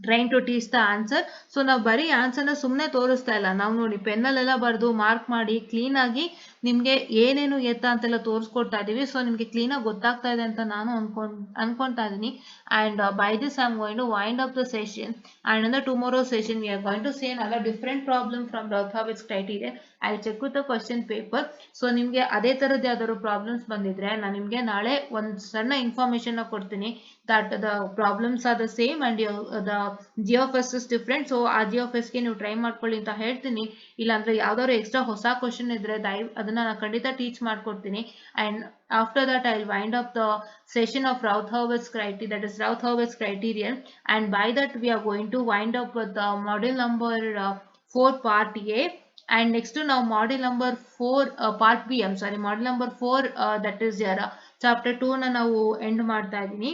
train to teach the answer. So ನಾವು ಬರೀ ಆನ್ಸರ್ನ ಸುಮ್ಮನೆ ತೋರಿಸ್ತಾ ಇಲ್ಲ, ನಾವು ನೋಡಿ ಪೆನ್ನಲ್ಲೆಲ್ಲ ಬರೆದು ಮಾರ್ಕ್ ಮಾಡಿ ಕ್ಲೀನಾಗಿ ನಿಮಗೆ ಏನೇನು ಎತ್ತ ಅಂತೆಲ್ಲ ತೋರಿಸ್ಕೊಡ್ತಾ ಇದ್ದೀವಿ. ಸೊ ನಿಮಗೆ ಕ್ಲೀನಾಗಿ ಗೊತ್ತಾಗ್ತಾ ಇದೆ ಅಂತ ನಾನು ಅನ್ಕೊಳ್ತಾ ಇದ್ದೀನಿ. And by this I am going to wind up the session. And in the tomorrow session we are going to say another different problem from Rothawitz's criterion. I'll check with the question paper. So ನಿಮಗೆ ಅದೇ ಥರದ್ದು ಯಾವ್ದಾದ್ರು problems ಬಂದಿದ್ರೆ ನಾನು ನಿಮಗೆ ನಾಳೆ ಒಂದು ಸಣ್ಣ ಇನ್ಫಾರ್ಮೇಶನ್ ಕೊಡ್ತೀನಿ, that the problems are the same and the G of S is different. So ಆ G of S ಗೆ ನೀವು ಟ್ರೈ ಮಾಡ್ಕೊಳ್ಳಿ ಅಂತ ಹೇಳ್ತೀನಿ. ಇಲ್ಲಾಂದ್ರೆ ಯಾವ್ದಾದ್ರು ಎಕ್ಸ್ಟ್ರಾ ಹೊಸ ಕ್ವಶನ್ ಇದ್ರೆ ಅದನ್ನ ನಾನು ಖಂಡಿತ ಟೀಚ್ ಮಾಡ್ಕೊಡ್ತೀನಿ. And after that I'll wind up the session of Rothawitz's criteria, that is Rothawitz's criterion, and by that we are going to wind up with the module number 4 part A. And next now module number 4 part B, I'm sorry, module number 4 that is your chapter 2 na ನಾವು end ಮಾಡ್ತಾ ಇದೀನಿ.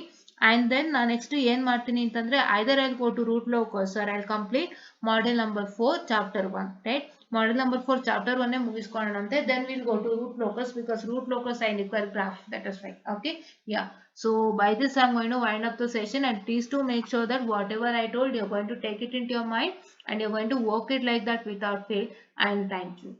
And then next ಏನ್ ಮಾಡ್ತೀನಿ ಅಂತಂದ್ರೆ, either I'll go to root locus or I'll complete model number 4 chapter 1, right? Model number 4 chapter 1 ಮುಗಿಸ್ಕೊಳ್ಳೋಣಂತೆ, then we'll go to root locus because root locus I require graph, that is right. Okay, yeah. So by this I'm going to wind up the session, and please to make sure that whatever I told you're going to take it into your mind and you're going to work it like that without fail. And thank you.